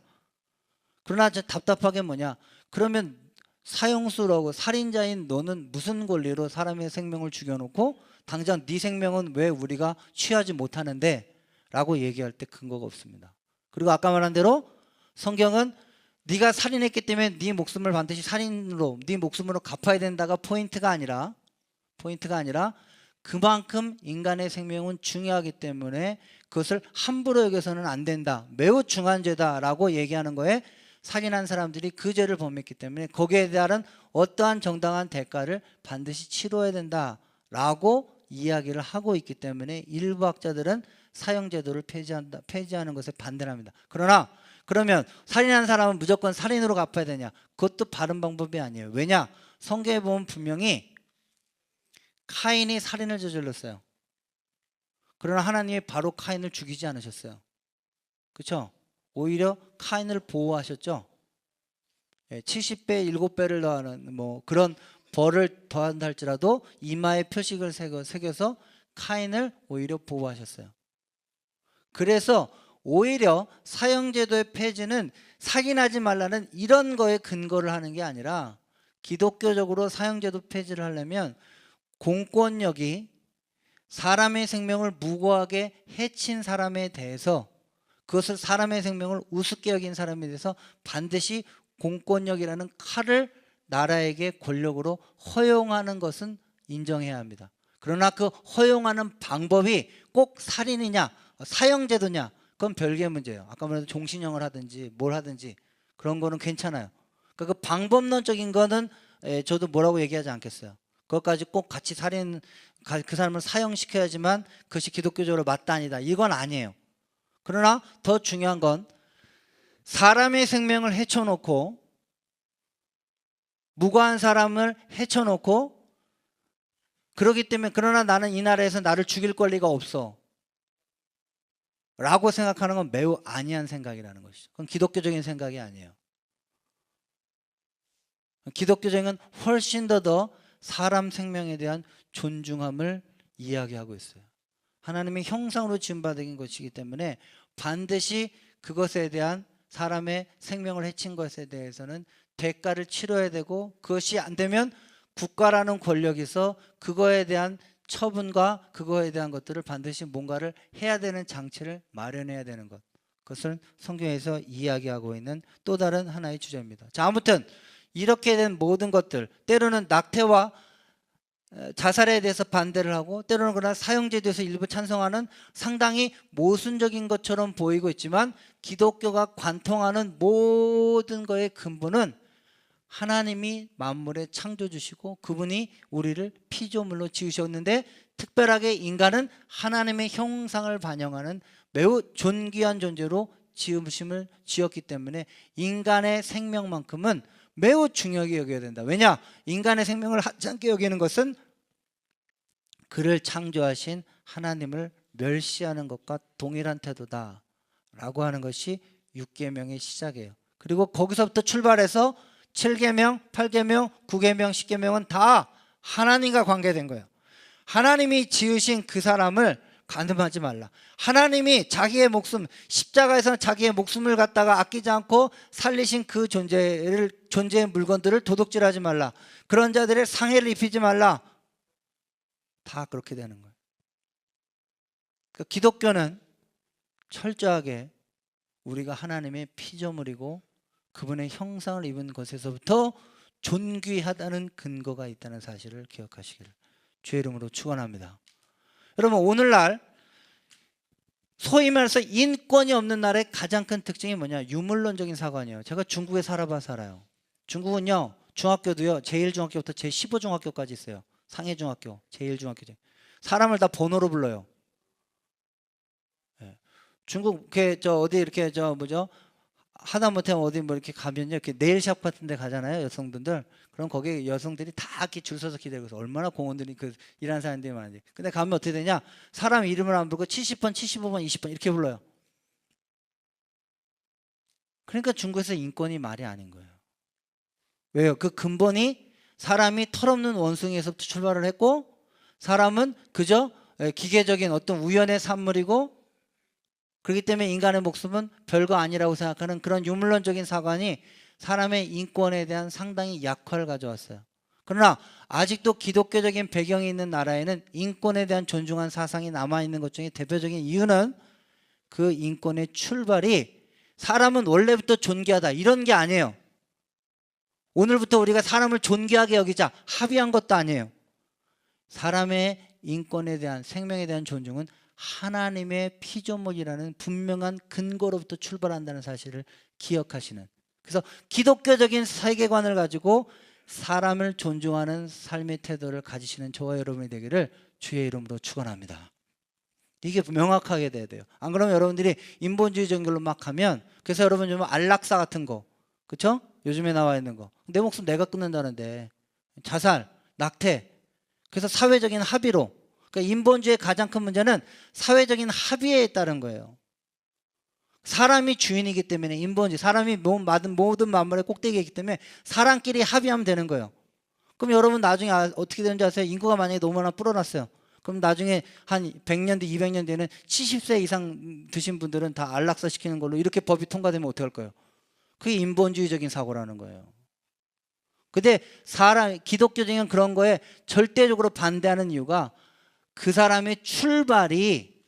그러나 답답하게 뭐냐, 그러면 사형수라고 살인자인 너는 무슨 권리로 사람의 생명을 죽여놓고 당장 네 생명은 왜 우리가 취하지 못하는데 라고 얘기할 때 근거가 없습니다. 그리고 아까 말한 대로 성경은 네가 살인했기 때문에 네 목숨을 반드시 살인으로, 네 목숨으로 갚아야 된다가 포인트가 아니라 그만큼 인간의 생명은 중요하기 때문에 그것을 함부로 여겨서는 안 된다, 매우 중한 죄다라고 얘기하는 거에 살인한 사람들이 그 죄를 범했기 때문에 거기에 대한 어떠한 정당한 대가를 반드시 치러야 된다라고 이야기를 하고 있기 때문에 일부 학자들은 사형제도를 폐지하는 것에 반대를 합니다. 그러나 그러면 살인한 사람은 무조건 살인으로 갚아야 되냐? 그것도 바른 방법이 아니에요. 왜냐? 성경에 보면 분명히 카인이 살인을 저질렀어요. 그러나 하나님이 바로 카인을 죽이지 않으셨어요. 그렇죠? 오히려 카인을 보호하셨죠. 70배 7배를 더하는 뭐 그런 벌을 더한다 할지라도 이마에 표식을 새겨서 카인을 오히려 보호하셨어요. 그래서 오히려 사형제도의 폐지는 살인하지 말라는 이런 거에 근거를 하는 게 아니라, 기독교적으로 사형제도 폐지를 하려면 공권력이 사람의 생명을 무고하게 해친 사람에 대해서, 그것을 사람의 생명을 우습게 여긴 사람에 대해서 반드시 공권력이라는 칼을 나라에게 권력으로 허용하는 것은 인정해야 합니다. 그러나 그 허용하는 방법이 꼭 살인이냐 사형제도냐, 그건 별개의 문제예요. 아까 말한 종신형을 하든지 뭘 하든지 그런 거는 괜찮아요. 그러니까 그 방법론적인 거는 저도 뭐라고 얘기하지 않겠어요. 그것까지 꼭 같이 그 사람을 사형시켜야지만 그것이 기독교적으로 맞다 아니다, 이건 아니에요. 그러나 더 중요한 건 사람의 생명을 해쳐놓고, 무고한 사람을 해쳐놓고, 그렇기 때문에 그러나 나는 이 나라에서 나를 죽일 권리가 없어 라고 생각하는 건 매우 아니한 생각이라는 것이죠. 그건 기독교적인 생각이 아니에요. 기독교적인 건 훨씬 더 사람 생명에 대한 존중함을 이야기하고 있어요. 하나님의 형상으로 지음받은 것이기 때문에 반드시 그것에 대한 사람의 생명을 해친 것에 대해서는 대가를 치러야 되고, 그것이 안 되면 국가라는 권력에서 그거에 대한 처분과 그거에 대한 것들을 반드시 뭔가를 해야 되는 장치를 마련해야 되는 것, 그것을 성경에서 이야기하고 있는 또 다른 하나의 주제입니다. 자, 아무튼 이렇게 된 모든 것들, 때로는 낙태와 자살에 대해서 반대를 하고, 때로는 그러나 사형제에 대해서 일부 찬성하는 상당히 모순적인 것처럼 보이고 있지만, 기독교가 관통하는 모든 것의 근본은 하나님이 만물의 창조주시고 그분이 우리를 피조물로 지으셨는데, 특별하게 인간은 하나님의 형상을 반영하는 매우 존귀한 존재로 지으심을 지었기 때문에 인간의 생명만큼은 매우 중요하게 여겨야 된다. 왜냐? 인간의 생명을 하찮게 여기는 것은 그를 창조하신 하나님을 멸시하는 것과 동일한 태도다 라고 하는 것이 6계명의 시작이에요. 그리고 거기서부터 출발해서 7계명, 8계명, 9계명, 10계명은 다 하나님과 관계된 거예요. 하나님이 지으신 그 사람을 간음하지 말라. 하나님이 자기의 목숨, 십자가에서 자기의 목숨을 갖다가 아끼지 않고 살리신 그 존재의 물건들을 도둑질하지 말라. 그런 자들의 상해를 입히지 말라. 다 그렇게 되는 거예요. 그러니까 기독교는 철저하게 우리가 하나님의 피조물이고 그분의 형상을 입은 것에서부터 존귀하다는 근거가 있다는 사실을 기억하시기를 주의 이름으로 축원합니다. 여러분, 오늘날 소위 말해서 인권이 없는 나라의 가장 큰 특징이 뭐냐? 유물론적인 사관이에요. 제가 중국에 살아요. 중국은요, 중학교도요, 제1중학교부터 제15중학교까지 있어요. 상해중학교, 제1중학교. 사람을 다 번호로 불러요. 예. 중국 어디 이렇게 하다못해 어디 뭐 이렇게 가면요, 이렇게 네일샵 같은 데 가잖아요, 여성분들. 그럼 거기 여성들이 다 이렇게 줄 서서 기다리고 있어. 얼마나 공원들이 일하는 사람들이 많은지. 근데 가면 어떻게 되냐? 사람 이름을 안 부르고 70번, 75번, 20번 이렇게 불러요. 그러니까 중국에서 인권이 말이 아닌 거예요. 왜요? 그 근본이 사람이 털없는 원숭이에서부터 출발을 했고, 사람은 그저 기계적인 어떤 우연의 산물이고, 그렇기 때문에 인간의 목숨은 별거 아니라고 생각하는 그런 유물론적인 사관이 사람의 인권에 대한 상당히 약화를 가져왔어요. 그러나 아직도 기독교적인 배경이 있는 나라에는 인권에 대한 존중한 사상이 남아있는 것 중에 대표적인 이유는 그 인권의 출발이 사람은 원래부터 존귀하다 이런 게 아니에요. 오늘부터 우리가 사람을 존귀하게 여기자 합의한 것도 아니에요. 사람의 인권에 대한, 생명에 대한 존중은 하나님의 피조물이라는 분명한 근거로부터 출발한다는 사실을 기억하시는, 그래서 기독교적인 세계관을 가지고 사람을 존중하는 삶의 태도를 가지시는 저와 여러분이 되기를 주의 이름으로 축원합니다. 이게 명확하게 돼야 돼요. 안 그러면 여러분들이 인본주의 종교로 막 하면, 그래서 여러분 좀 안락사 같은 거, 그렇죠? 요즘에 나와 있는 거, 내 목숨 내가 끊는다는데, 자살, 낙태, 그래서 사회적인 합의로, 그러니까 인본주의의 가장 큰 문제는 사회적인 합의에 따른 거예요. 사람이 주인이기 때문에, 인본주의, 사람이 모든 만물의 꼭대기이기 때문에 사람끼리 합의하면 되는 거예요. 그럼 여러분 나중에 어떻게 되는지 아세요? 인구가 만약에 너무나 불어났어요. 그럼 나중에 한 100년 뒤, 200년 뒤에는 70세 이상 드신 분들은 다 안락사 시키는 걸로 이렇게 법이 통과되면 어떻게 할 거예요? 그게 인본주의적인 사고라는 거예요. 근데 기독교적인 그런 거에 절대적으로 반대하는 이유가 그 사람의 출발이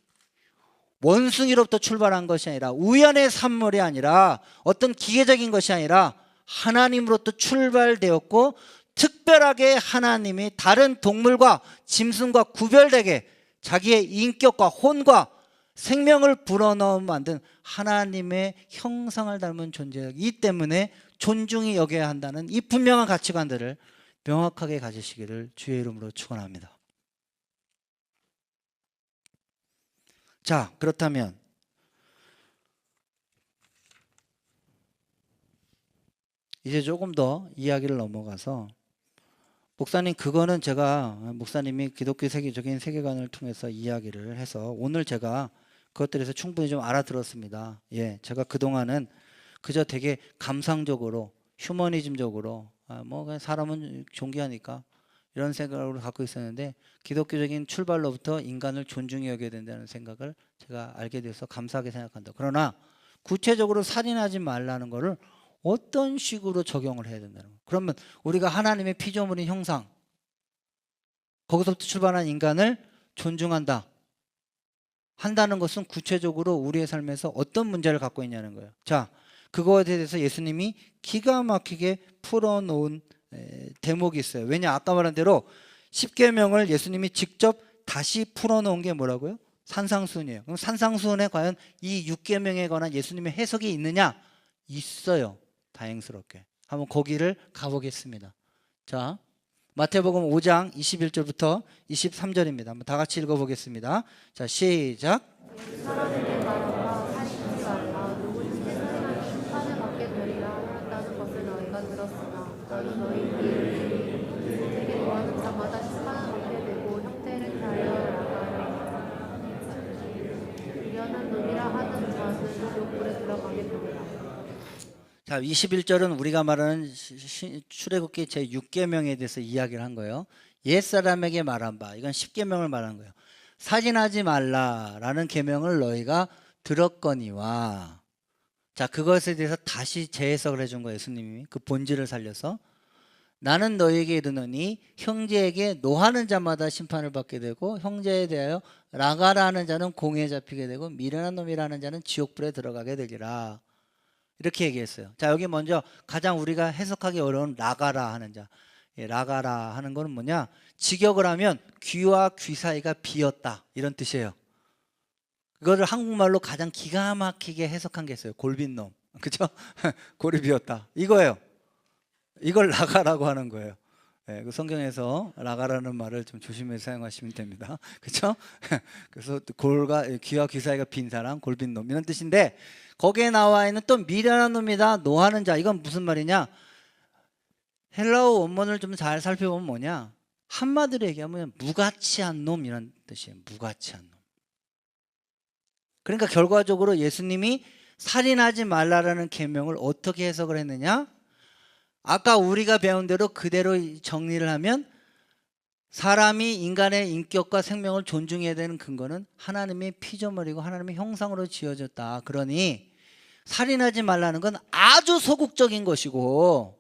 원숭이로부터 출발한 것이 아니라, 우연의 산물이 아니라, 어떤 기계적인 것이 아니라 하나님으로부터 출발되었고, 특별하게 하나님이 다른 동물과 짐승과 구별되게 자기의 인격과 혼과 생명을 불어넣어 만든 하나님의 형상을 닮은 존재이기 때문에 존중이 여겨야 한다는 이 분명한 가치관들을 명확하게 가지시기를 주의 이름으로 축원합니다. 자, 그렇다면 이제 조금 더 이야기를 넘어가서, 목사님, 그거는 목사님이 기독교 세계적인 세계관을 통해서 이야기를 해서 오늘 제가 그것들에서 충분히 좀 알아들었습니다. 예, 제가 그동안은 그저 되게 감상적으로, 휴머니즘적으로, 그냥 사람은 존귀하니까 이런 생각을 갖고 있었는데 기독교적인 출발로부터 인간을 존중히 여겨야 된다는 생각을 제가 알게 돼서 감사하게 생각한다. 그러나 구체적으로 살인하지 말라는 거를 어떤 식으로 적용을 해야 된다는 거예요. 그러면 우리가 하나님의 피조물인 형상, 거기서부터 출발한 인간을 존중한다 한다는 것은 구체적으로 우리의 삶에서 어떤 문제를 갖고 있냐는 거예요. 자, 그거에 대해서 예수님이 기가 막히게 풀어놓은 대목이 있어요. 왜냐, 아까 말한 대로 십계명을 예수님이 직접 다시 풀어놓은 게 뭐라고요? 산상수훈이에요. 그럼 산상수훈에 과연 이 6계명에 관한 예수님의 해석이 있느냐? 있어요. 다행스럽게. 한번 거기를 가보겠습니다. 자, 마태복음 5장 21절부터 23절입니다. 한번 다 같이 읽어보겠습니다. 자, 시작. 사람에게 말하라 살인하지 말라 누구든지 살인하면 심판을 받게 되리라 하였다는 것을 너희가 들었으나 너는 너희끼리 누구에게 노하는 자마다 심판을 받게 되고 형제를 대하여 나가라 미련한 놈이라 하는 자는 지옥불에 들어가게 되리라. 자, 21절은 우리가 말하는 출애굽기 제6계명에 대해서 이야기를 한 거예요. 옛사람에게 말한 바, 이건 10계명을 말한 거예요. 살인하지 말라라는 계명을 너희가 들었거니와, 자, 그것에 대해서 다시 재해석을 해준 거예요. 예수님이 그 본질을 살려서 나는 너희에게 이르노니 형제에게 노하는 자마다 심판을 받게 되고 형제에 대하여 라가라 하는 자는 공에 잡히게 되고 미련한 놈이라는 자는 지옥불에 들어가게 되리라. 이렇게 얘기했어요. 자, 여기 먼저 가장 우리가 해석하기 어려운 라가라 하는 자. 라가라 하는 거는 뭐냐? 직역을 하면 귀와 귀 사이가 비었다, 이런 뜻이에요. 그거를 한국말로 가장 기가 막히게 해석한 게 있어요. 골빈놈, 그죠? 골이 비었다, 이거예요. 이걸 라가라고 하는 거예요. 그 성경에서 라가라는 말을 좀 조심해서 사용하시면 됩니다. 그렇죠? 그래서 귀와 귀 사이가 빈 사람, 골빈 놈, 이런 뜻인데 거기에 나와 있는 또 미련한 놈이다, 노하는 자, 이건 무슨 말이냐? 헬라어 원문을 좀 잘 살펴보면 뭐냐? 한마디로 얘기하면 무가치한 놈, 이런 뜻이에요. 무가치한 놈. 그러니까 결과적으로 예수님이 살인하지 말라라는 계명을 어떻게 해석을 했느냐? 아까 우리가 배운 대로 그대로 정리를 하면 사람이 인간의 인격과 생명을 존중해야 되는 근거는 하나님의 피조물이고 하나님의 형상으로 지어졌다. 그러니 살인하지 말라는 건 아주 소극적인 것이고,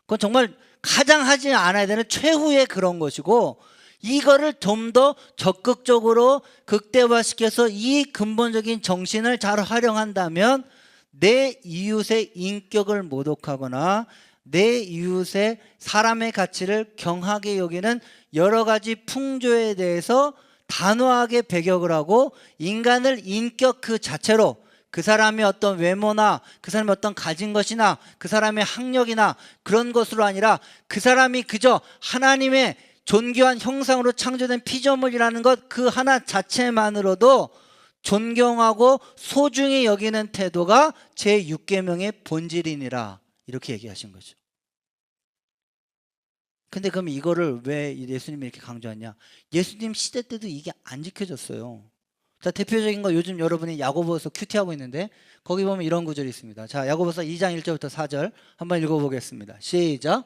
그건 정말 가장 하지 않아야 되는 최후의 그런 것이고, 이거를 좀 더 적극적으로 극대화시켜서 이 근본적인 정신을 잘 활용한다면 내 이웃의 인격을 모독하거나 내 이웃의 사람의 가치를 경하게 여기는 여러 가지 풍조에 대해서 단호하게 배격을 하고 인간을 인격 그 자체로, 그 사람의 어떤 외모나 그 사람의 어떤 가진 것이나 그 사람의 학력이나 그런 것으로 아니라 그 사람이 그저 하나님의 존귀한 형상으로 창조된 피조물이라는 것 그 하나 자체만으로도 존경하고 소중히 여기는 태도가 제6계명의 본질이니라, 이렇게 얘기하신 거죠. 근데 그럼 이거를 왜 예수님이 이렇게 강조하냐? 예수님 시대 때도 이게 안 지켜졌어요. 자, 대표적인 거 요즘 여러분이 야고보서 큐티하고 있는데 거기 보면 이런 구절이 있습니다. 자, 야고보서 2장 1절부터 4절 한번 읽어보겠습니다. 시작.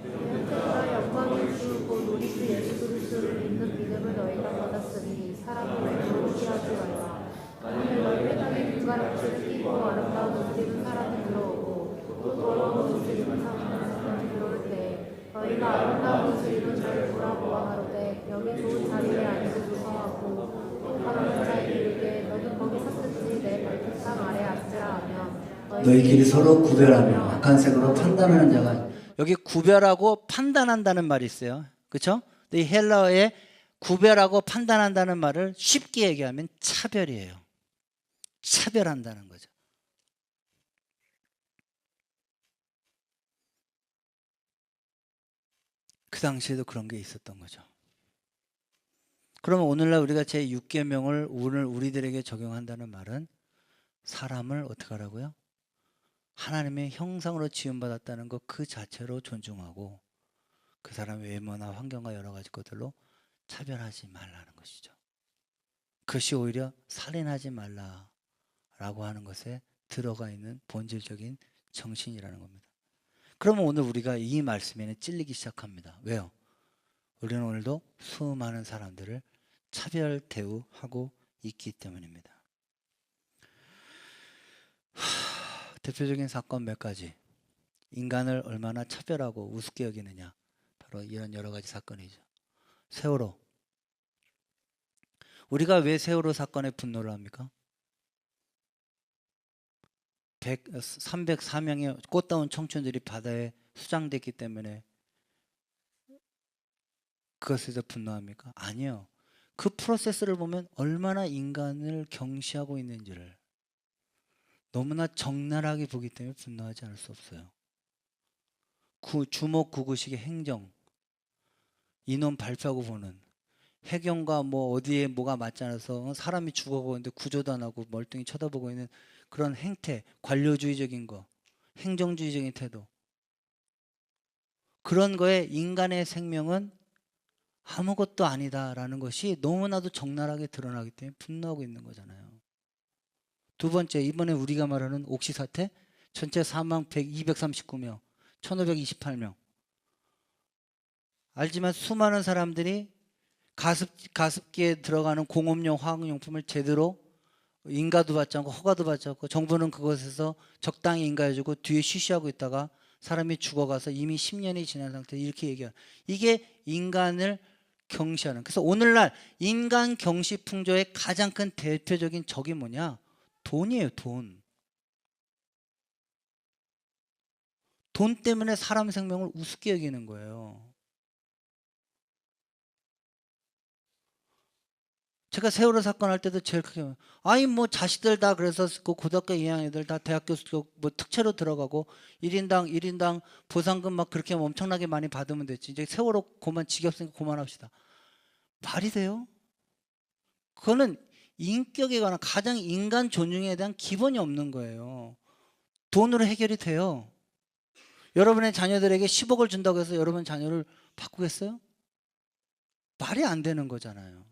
영광을 주고 우리 주 예수 그리스도를 믿는 믿음을 너희가 받았으니 사람을 외모로 하지 말라. 만일 너희 땅에 눈가락 옷을 끼고 아름다운 옷을 입은 사람이 들어오고 또 더러운 옷을 입은 사람이 들어올 때 너희가 아름다운 옷을 입은 자를 돌아보아 가로되 여기 좋은 자리에 앉을 조성하고 또 다른 자에게 이르되 너는 거기 섰든지 내 발등상 아래 앉으라 하면 너희끼리 서로 구별하며 악한 색으로 판단하는 자가, 여기 구별하고 판단한다는 말이 있어요. 그렇죠? 이 헬라어에 구별하고 판단한다는 말을 쉽게 얘기하면 차별이에요. 차별한다는 거죠. 그 당시에도 그런 게 있었던 거죠. 그러면 오늘날 우리가 제6계명을 오늘 우리들에게 적용한다는 말은 사람을 어떻게 하라고요? 하나님의 형상으로 지음받았다는 것 그 자체로 존중하고 그 사람의 외모나 환경과 여러 가지 것들로 차별하지 말라는 것이죠. 그것이 오히려 살인하지 말라라고 하는 것에 들어가 있는 본질적인 정신이라는 겁니다. 그러면 오늘 우리가 이 말씀에는 찔리기 시작합니다. 왜요? 우리는 오늘도 수많은 사람들을 차별 대우하고 있기 때문입니다. 대표적인 사건 몇 가지. 인간을 얼마나 차별하고 우습게 여기느냐. 바로 이런 여러 가지 사건이죠. 세월호. 우리가 왜 세월호 사건에 분노를 합니까? 304명의 꽃다운 청춘들이 바다에 수장됐기 때문에 그것에 대해서 분노합니까? 아니요. 그 프로세스를 보면 얼마나 인간을 경시하고 있는지를 너무나 적나라하게 보기 때문에 분노하지 않을 수 없어요. 주먹구구식의 행정, 인원 발표하고 보는, 해경과 뭐 어디에 뭐가 맞지 않아서 사람이 죽어가고 있는데 구조도 안 하고 멀뚱히 쳐다보고 있는 그런 행태, 관료주의적인 거, 행정주의적인 태도, 그런 거에 인간의 생명은 아무것도 아니다라는 것이 너무나도 적나라하게 드러나기 때문에 분노하고 있는 거잖아요. 두 번째, 이번에 우리가 말하는 옥시 사태, 전체 사망 239명, 1528명. 알지만 수많은 사람들이 가습기에 들어가는 공업용 화학용품을 제대로 인가도 받지 않고 허가도 받지 않고 정부는 그것에서 적당히 인가해주고 뒤에 쉬쉬하고 있다가 사람이 죽어가서 이미 10년이 지난 상태에 이렇게 얘기하는, 이게 인간을 경시하는. 그래서 오늘날 인간 경시 풍조의 가장 큰 대표적인 적이 뭐냐? 돈이에요. 돈. 돈 때문에 사람 생명을 우습게 여기는 거예요. 제가 세월호 사건 할 때도 제일 크게, 아니 뭐 자식들 다 그래서 그 고등학교 2학년 애들 다 대학교 뭐 특채로 들어가고 1인당 보상금 막 그렇게 엄청나게 많이 받으면 됐지. 이제 세월호 그만 지겹으니까 그만합시다. 말이 돼요? 그거는 인격에 관한 가장 인간 존중에 대한 기본이 없는 거예요. 돈으로 해결이 돼요. 여러분의 자녀들에게 10억을 준다고 해서 여러분 자녀를 바꾸겠어요? 말이 안 되는 거잖아요.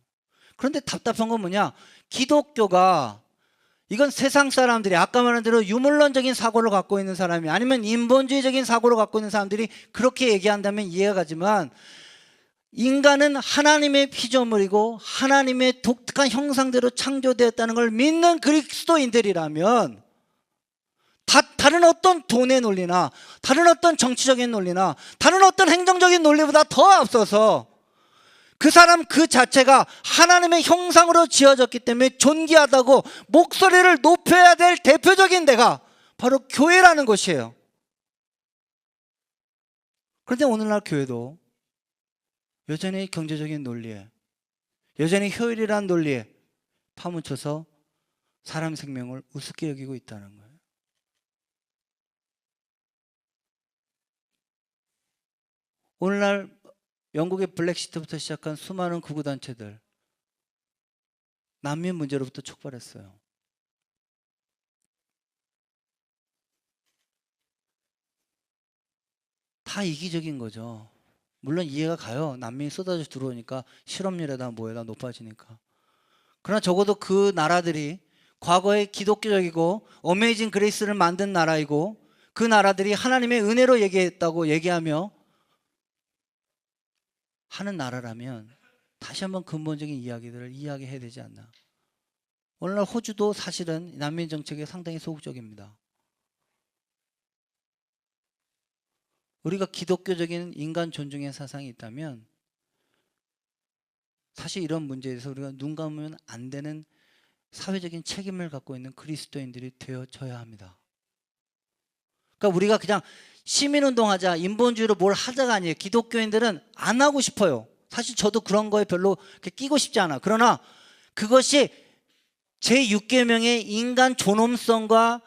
그런데 답답한 건 뭐냐? 기독교가, 이건 세상 사람들이 아까 말한 대로 유물론적인 사고를 갖고 있는 사람이 아니면 인본주의적인 사고를 갖고 있는 사람들이 그렇게 얘기한다면 이해가 가지만, 인간은 하나님의 피조물이고 하나님의 독특한 형상대로 창조되었다는 걸 믿는 그리스도인들이라면 다른 어떤 돈의 논리나 다른 어떤 정치적인 논리나 다른 어떤 행정적인 논리보다 더 앞서서 그 사람 그 자체가 하나님의 형상으로 지어졌기 때문에 존귀하다고 목소리를 높여야 될 대표적인 데가 바로 교회라는 것이에요. 그런데 오늘날 교회도 여전히 경제적인 논리에, 여전히 효율이란 논리에 파묻혀서 사람 생명을 우습게 여기고 있다는 거예요. 오늘날 영국의 블랙시트부터 시작한 수많은 극우단체들, 난민 문제로부터 촉발했어요. 다 이기적인 거죠. 물론 이해가 가요. 난민이 쏟아져 들어오니까 실업률에다 뭐에다 높아지니까. 그러나 적어도 그 나라들이 과거에 기독교적이고 어메이징 그레이스를 만든 나라이고 그 나라들이 하나님의 은혜로 얘기하며 하는 나라라면 다시 한번 근본적인 이야기들을 이야기해야 되지 않나. 오늘날 호주도 사실은 난민 정책에 상당히 소극적입니다. 우리가 기독교적인 인간 존중의 사상이 있다면 사실 이런 문제에 대해서 우리가 눈 감으면 안 되는 사회적인 책임을 갖고 있는 그리스도인들이 되어져야 합니다. 그러니까 우리가 그냥 시민운동하자, 인본주의로 뭘 하자가 아니에요. 기독교인들은 안 하고 싶어요. 사실 저도 그런 거에 별로 끼고 싶지 않아. 그러나 그것이 제6계명의 인간 존엄성과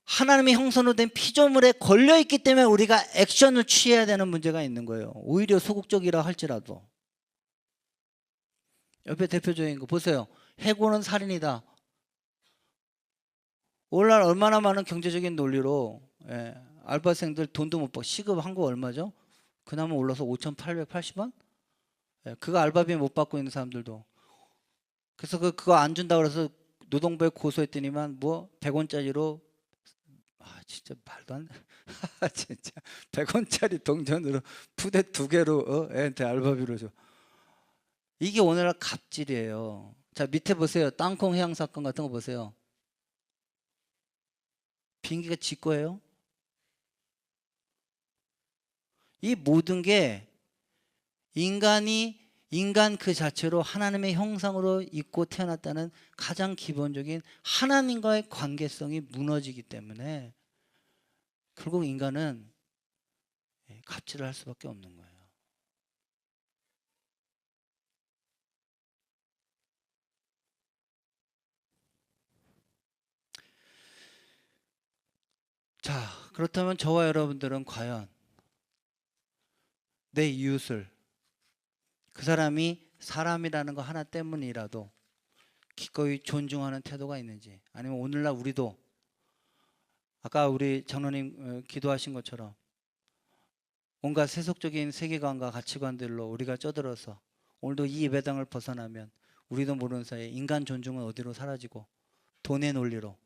하나님의 형상으로 된 피조물에 걸려있기 때문에 우리가 액션을 취해야 되는 문제가 있는 거예요. 오히려 소극적이라 할지라도. 옆에 대표적인 거 보세요. 해고는 살인이다. 오늘날 얼마나 많은 경제적인 논리로 알바생들 돈도 못 받고 시급 한국 얼마죠? 그나마 올라서 5,880원? 그거 알바비 못 받고 있는 사람들도. 그래서 그거 안 준다 그래서 노동부에 고소했더니만 뭐 100원짜리로 진짜 말도 안 돼. 진짜 100원짜리 동전으로 푸대 2개로 애한테 알바비로 줘. 이게 오늘날 갑질이에요. 자, 밑에 보세요. 땅콩 해양 사건 같은 거 보세요. 비행기가 지 거예요? 이 모든 게 인간 그 자체로 하나님의 형상으로 있고 태어났다는 가장 기본적인 하나님과의 관계성이 무너지기 때문에 결국 인간은 갑질을 할 수밖에 없는 거예요. 자, 그렇다면 저와 여러분들은 과연 내 이웃을, 그 사람이 사람이라는 거 하나 때문이라도 기꺼이 존중하는 태도가 있는지, 아니면 오늘날 우리도 아까 우리 장로님 기도하신 것처럼 온갖 세속적인 세계관과 가치관들로 우리가 쩌들어서 오늘도 이 예배당을 벗어나면 우리도 모르는 사이에 인간 존중은 어디로 사라지고 돈의 논리로,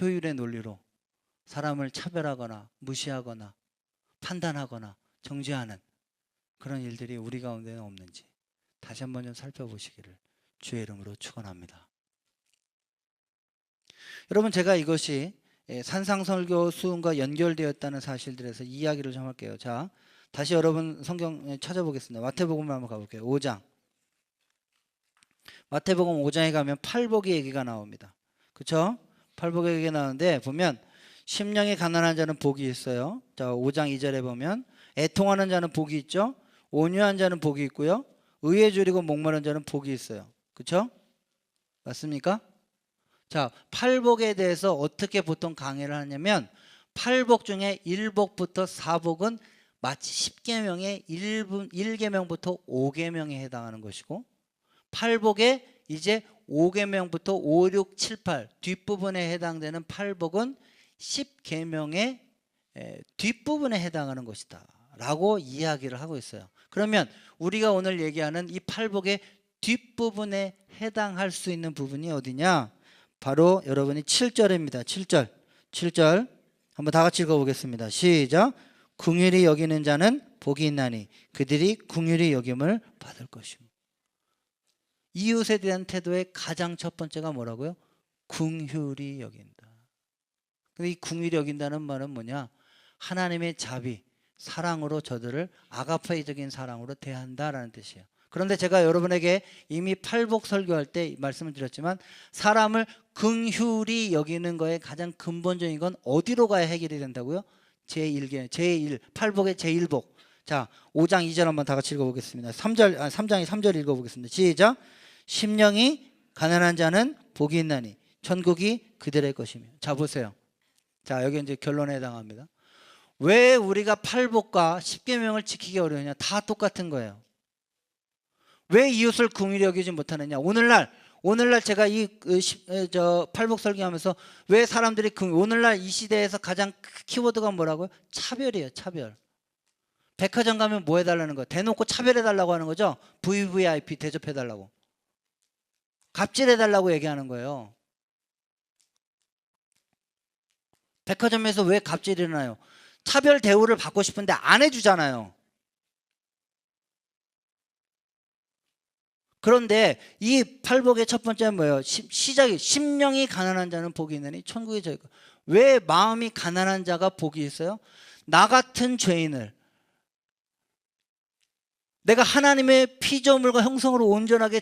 효율의 논리로 사람을 차별하거나 무시하거나 판단하거나 정죄하는 그런 일들이 우리 가운데는 없는지 다시 한번 좀 살펴보시기를 주의 이름으로 축원합니다. 여러분, 제가 이것이 산상설교 수훈과 연결되었다는 사실들에서 이야기를 좀 할게요. 자, 다시 여러분 성경 찾아보겠습니다. 마태복음을 한번 가볼게요. 5장. 마태복음 5장에 가면 팔복의 얘기가 나옵니다. 그렇죠? 팔복의 얘기가 나오는데 보면 심령이 가난한 자는 복이 있어요. 자, 5장 2절에 보면 애통하는 자는 복이 있죠. 온유한 자는 복이 있고요. 의에 줄이고 목마른 자는 복이 있어요. 그렇죠? 맞습니까? 자, 팔복에 대해서 어떻게 보통 강의를 하냐면 팔복 중에 1복부터 4복은 마치 10계명의 1계명부터 5계명에 해당하는 것이고, 팔복에 이제 5계명부터 5, 6, 7, 8 뒷부분에 해당되는 팔복은 10계명의 뒷부분에 해당하는 것이다 라고 이야기를 하고 있어요. 그러면 우리가 오늘 얘기하는 이 팔복의 뒷부분에 해당할 수 있는 부분이 어디냐? 바로 여러분이 7절입니다. 7절 한번 다 같이 읽어보겠습니다. 시작. 긍휼히 여기는 자는 복이 있나니 그들이 긍휼히 여김을 받을 것입니다. 이웃에 대한 태도의 가장 첫 번째가 뭐라고요? 긍휼히 여긴다. 근데 이 긍휼히 여긴다는 말은 뭐냐? 하나님의 자비, 사랑으로 저들을 아가페이적인 사랑으로 대한다라는 뜻이에요. 그런데 제가 여러분에게 이미 팔복 설교할 때 말씀을 드렸지만 사람을 긍휼히 여기는 거에 가장 근본적인 건 어디로 가야 해결이 된다고요? 팔복의 제1복. 자, 5장 2절 한번 다 같이 읽어보겠습니다. 3장의 3절 읽어보겠습니다. 시작. 심령이 가난한 자는 복이 있나니 천국이 그들의 것이며. 자, 보세요. 자, 여기 이제 결론에 해당합니다. 왜 우리가 팔복과 10계명을 지키기 어려우냐? 다 똑같은 거예요. 왜 이웃을 긍휼히 여기지 못하느냐? 오늘날 제가 팔복 설교하면서 왜 사람들이 오늘날 이 시대에서 가장 키워드가 뭐라고요? 차별이에요. 차별. 백화점 가면 뭐 해달라는 거예요? 대놓고 차별해달라고 하는 거죠. VVIP 대접해달라고, 갑질해달라고 얘기하는 거예요. 백화점에서 왜 갑질이 일어나요? 차별 대우를 받고 싶은데 안 해주잖아요. 그런데 이 팔복의 첫 번째는 뭐예요? 시작이 심령이 가난한 자는 복이 있느니 천국이 저희 것. 왜 마음이 가난한 자가 복이 있어요? 나 같은 죄인을, 내가 하나님의 피조물과 형성으로 온전하게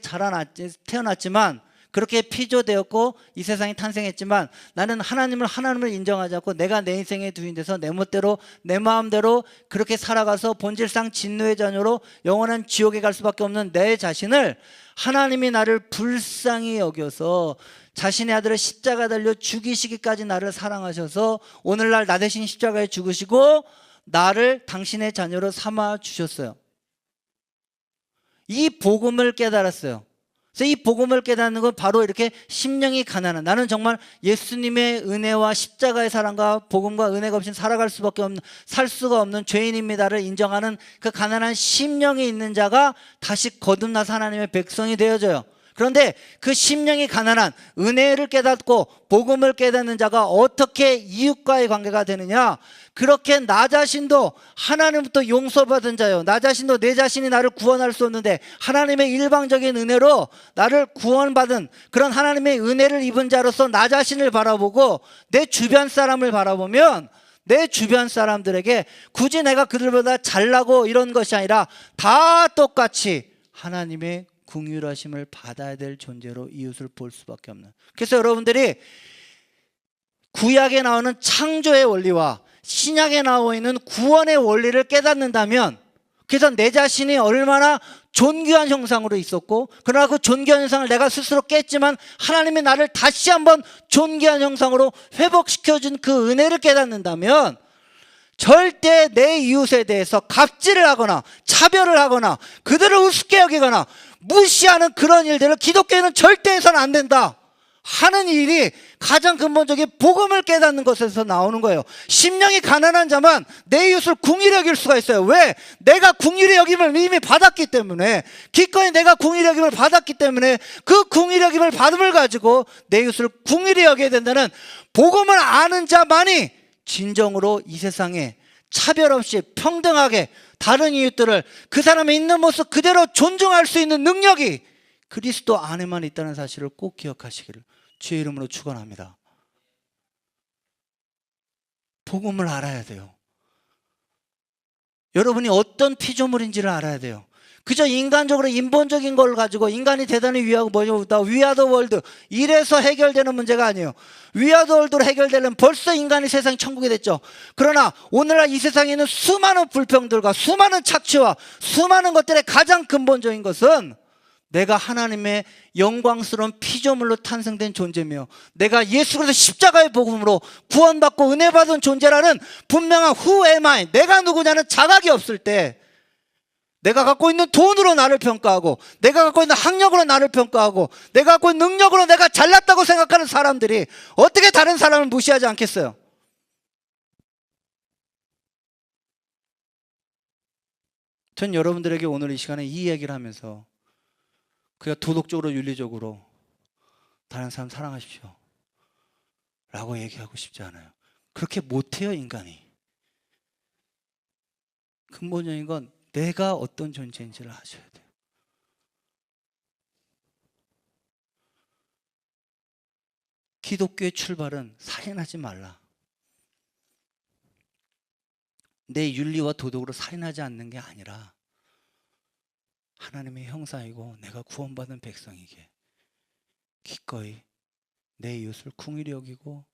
태어났지만, 그렇게 피조되었고 이 세상에 탄생했지만 나는 하나님을 인정하지 않고 내가 내 인생의 주인 돼서 내 멋대로 내 마음대로 그렇게 살아가서 본질상 진노의 자녀로 영원한 지옥에 갈 수밖에 없는 내 자신을 하나님이 나를 불쌍히 여겨서 자신의 아들을 십자가 달려 죽이시기까지 나를 사랑하셔서 오늘날 나 대신 십자가에 죽으시고 나를 당신의 자녀로 삼아 주셨어요. 이 복음을 깨달았어요. 그래서 이 복음을 깨닫는 건 바로 이렇게 심령이 가난한, 나는 정말 예수님의 은혜와 십자가의 사랑과 복음과 은혜가 없이 살아갈 수밖에 없는, 살 수가 없는 죄인입니다를 인정하는 그 가난한 심령이 있는 자가 다시 거듭나서 하나님의 백성이 되어져요. 그런데 그 심령이 가난한 은혜를 깨닫고 복음을 깨닫는 자가 어떻게 이웃과의 관계가 되느냐? 그렇게 나 자신도 하나님부터 용서받은 자요. 나 자신도 내 자신이 나를 구원할 수 없는데 하나님의 일방적인 은혜로 나를 구원받은 그런 하나님의 은혜를 입은 자로서 나 자신을 바라보고 내 주변 사람을 바라보면 내 주변 사람들에게 굳이 내가 그들보다 잘나고 이런 것이 아니라 다 똑같이 하나님의 긍휼하심을 받아야 될 존재로 이웃을 볼 수밖에 없는. 그래서 여러분들이 구약에 나오는 창조의 원리와 신약에 나와 있는 구원의 원리를 깨닫는다면, 그래서 내 자신이 얼마나 존귀한 형상으로 있었고, 그러나 그 존귀한 형상을 내가 스스로 깼지만 하나님이 나를 다시 한번 존귀한 형상으로 회복시켜준 그 은혜를 깨닫는다면 절대 내 이웃에 대해서 갑질을 하거나 차별을 하거나 그들을 우습게 여기거나 무시하는 그런 일들을 기독교인은 절대 해서는 안 된다 하는 일이 가장 근본적인 복음을 깨닫는 것에서 나오는 거예요. 심령이 가난한 자만 내 이웃을 궁휼히 여길 수가 있어요. 왜? 내가 궁휼히 여김을 이미 받았기 때문에, 기꺼이 내가 궁휼히 여김을 받았기 때문에 그 궁휼히 여김을 받음을 가지고 내 이웃을 궁휼히 여겨야 된다는 복음을 아는 자만이 진정으로 이 세상에 차별 없이 평등하게 다른 이웃들을 그 사람의 있는 모습 그대로 존중할 수 있는 능력이 그리스도 안에만 있다는 사실을 꼭 기억하시기를 주의 이름으로 축원합니다. 복음을 알아야 돼요. 여러분이 어떤 피조물인지를 알아야 돼요. 그저 인간적으로 인본적인 걸 가지고 인간이 대단히 위하고 뭐냐 위아더 월드 이래서 해결되는 문제가 아니에요. 위아더 월드로 해결되려면 벌써 인간이 세상이 천국이 됐죠. 그러나 오늘날 이 세상에 있는 수많은 불평들과 수많은 착취와 수많은 것들의 가장 근본적인 것은 내가 하나님의 영광스러운 피조물로 탄생된 존재며 내가 예수 그리스도 십자가의 복음으로 구원받고 은혜받은 존재라는 분명한 who am I, 내가 누구냐는 자각이 없을 때, 내가 갖고 있는 돈으로 나를 평가하고 내가 갖고 있는 학력으로 나를 평가하고 내가 갖고 있는 능력으로 내가 잘났다고 생각하는 사람들이 어떻게 다른 사람을 무시하지 않겠어요? 전 여러분들에게 오늘 이 시간에 이 얘기를 하면서 그가 도덕적으로 윤리적으로 다른 사람 사랑하십시오 라고 얘기하고 싶지 않아요. 그렇게 못해요, 인간이. 근본적인 건 내가 어떤 존재인지를 아셔야 돼요. 기독교의 출발은 살인하지 말라. 내 윤리와 도덕으로 살인하지 않는 게 아니라 하나님의 형상이고 내가 구원받은 백성이기에 기꺼이 내 이웃을 궁휼히 여기고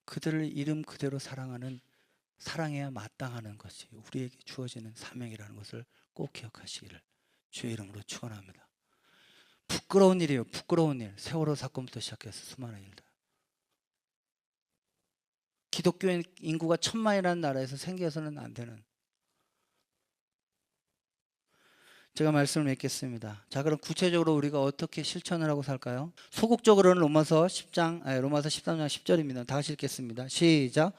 그들을 이름 그대로 사랑하는, 사랑해야 마땅하는 것이 우리에게 주어지는 사명이라는 것을 꼭 기억하시기를 주의 이름으로 축원합니다. 부끄러운 일이에요. 부끄러운 일. 세월호 사건부터 시작해서 수많은 일들. 기독교인 인구가 1000만이라는 나라에서 생겨서는 안 되는. 제가 말씀을 맺겠습니다. 자, 그럼 구체적으로 우리가 어떻게 실천을 하고 살까요? 소극적으로는 로마서 13장 10절입니다. 다 같이 읽겠습니다. 시작.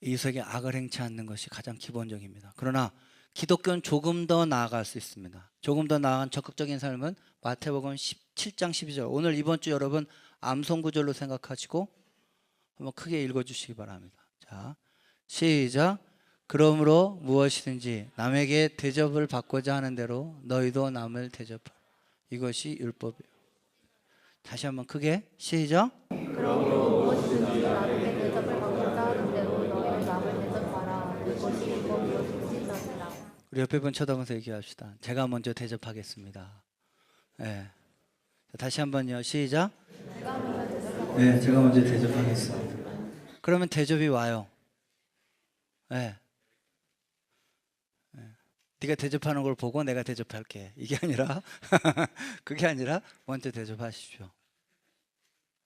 이웃에게 악을 행치 않는 것이 가장 기본적입니다. 그러나 기독교는 조금 더 나아갈 수 있습니다. 조금 더 나아간 적극적인 삶은 마태복음 17장 12절. 오늘 이번 주 여러분 암송구절로 생각하시고 한번 크게 읽어주시기 바랍니다. 자, 시작. 그러므로 무엇이든지 남에게 대접을 받고자 하는 대로 너희도 남을 대접하라. 이것이 율법이에요. 다시 한번 크게 시작. 그러므로 무엇이든지 남에게 대접을 받고자 하는 대로 너희도 남을 대접하라. 이것이 율법이요 진리니라. 우리 옆에 분 쳐다보면서 얘기합시다. 제가 먼저 대접하겠습니다. 네. 다시 한번요. 시작. 네, 제가 먼저 대접하겠습니다. 그러면 대접이 와요. 네. 네. 네가 대접하는 걸 보고 내가 대접할게. 이게 아니라 그게 아니라 먼저 대접하십시오.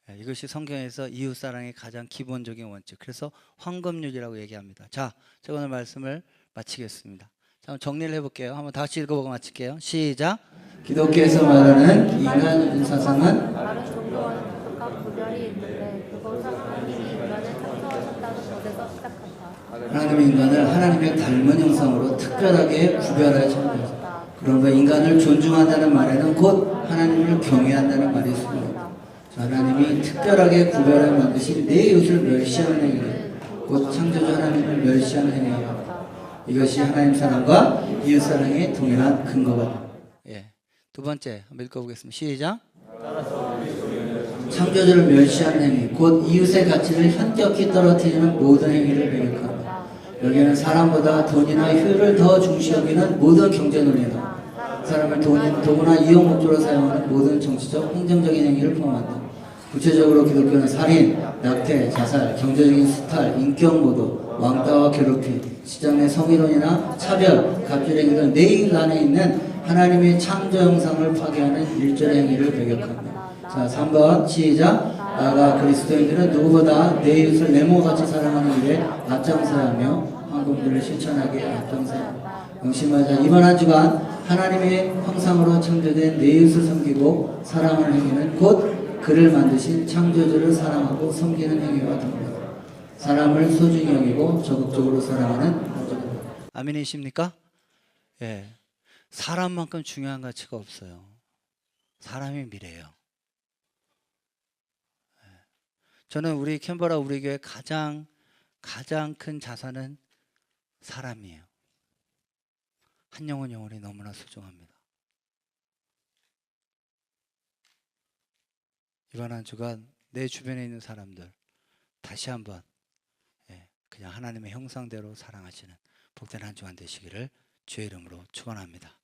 네, 이것이 성경에서 이웃사랑의 가장 기본적인 원칙. 그래서 황금률이라고 얘기합니다. 자, 제가 오늘 말씀을 마치겠습니다. 자, 정리를 해볼게요. 한번 다 같이 읽어보고 마칠게요. 시작. 기독교에서 말하는 인간 사상은 다른 종교와는 각각 구별이 있는데 그것은 하나님이 인간을 창조하셨다는 것에서 시작한다. 하나님의 인간을 하나님의 닮은 형상으로 특별하게 구별하여 창조하셨다. 그러므로 인간을 존중한다는 말에는 곧 하나님을 경외한다는 말이 있습니다. 하나님이 특별하게 구별하여 만드신 내 이웃을 멸시하는 행위, 곧 창조주 하나님을 멸시하는 행위입니다. 이것이 하나님 사랑과 이웃 사랑의 동일한 근거가 됩니다. 두 번째 한번 읽어보겠습니다. 시작. 창조주를 멸시하는 행위, 곧 이웃의 가치를 현격히 떨어뜨리는 모든 행위를 배격합니다. 여기에는 사람보다 돈이나 효율을 더 중시 여기는 모든 경제 논리나 사람을 도구나 이용 목적으로 사용하는 모든 정치적, 행정적인 행위를 포함한다. 구체적으로 기독교는 살인, 낙태, 자살, 경제적인 수탈, 인격 모독, 왕따와 괴롭힘, 시장 내 성희롱이나 차별, 갑질행위 등 내 이웃 안에 있는 하나님의 창조 형상을 파괴하는 일절의 행위를 배격합니다. 자, 3번 시작. 나아가 그리스도인들은 누구보다 내 이웃을 내 몸같이 사랑하는 일에 앞장서야 하며 황금들을 실천하게 앞장서야 합니다. 명심하자. 이번 한 주간 하나님의 형상으로 창조된 내 이웃을 섬기고 사랑하는 행위는 곧 그를 만드신 창조주를 사랑하고 섬기는 행위와 동일합니다. 사람을 소중히 여기고 적극적으로 사랑하는 모습입니다. 아멘이십니까? 예. 사람만큼 중요한 가치가 없어요. 사람이 미래예요. 저는 우리 캔버라 우리 교회 가장 큰 자산은 사람이에요. 한 영혼 영혼이 너무나 소중합니다. 이번 한 주간 내 주변에 있는 사람들 다시 한번 그냥 하나님의 형상대로 사랑하시는 복된 한 주간 되시기를 주의 이름으로 축원합니다.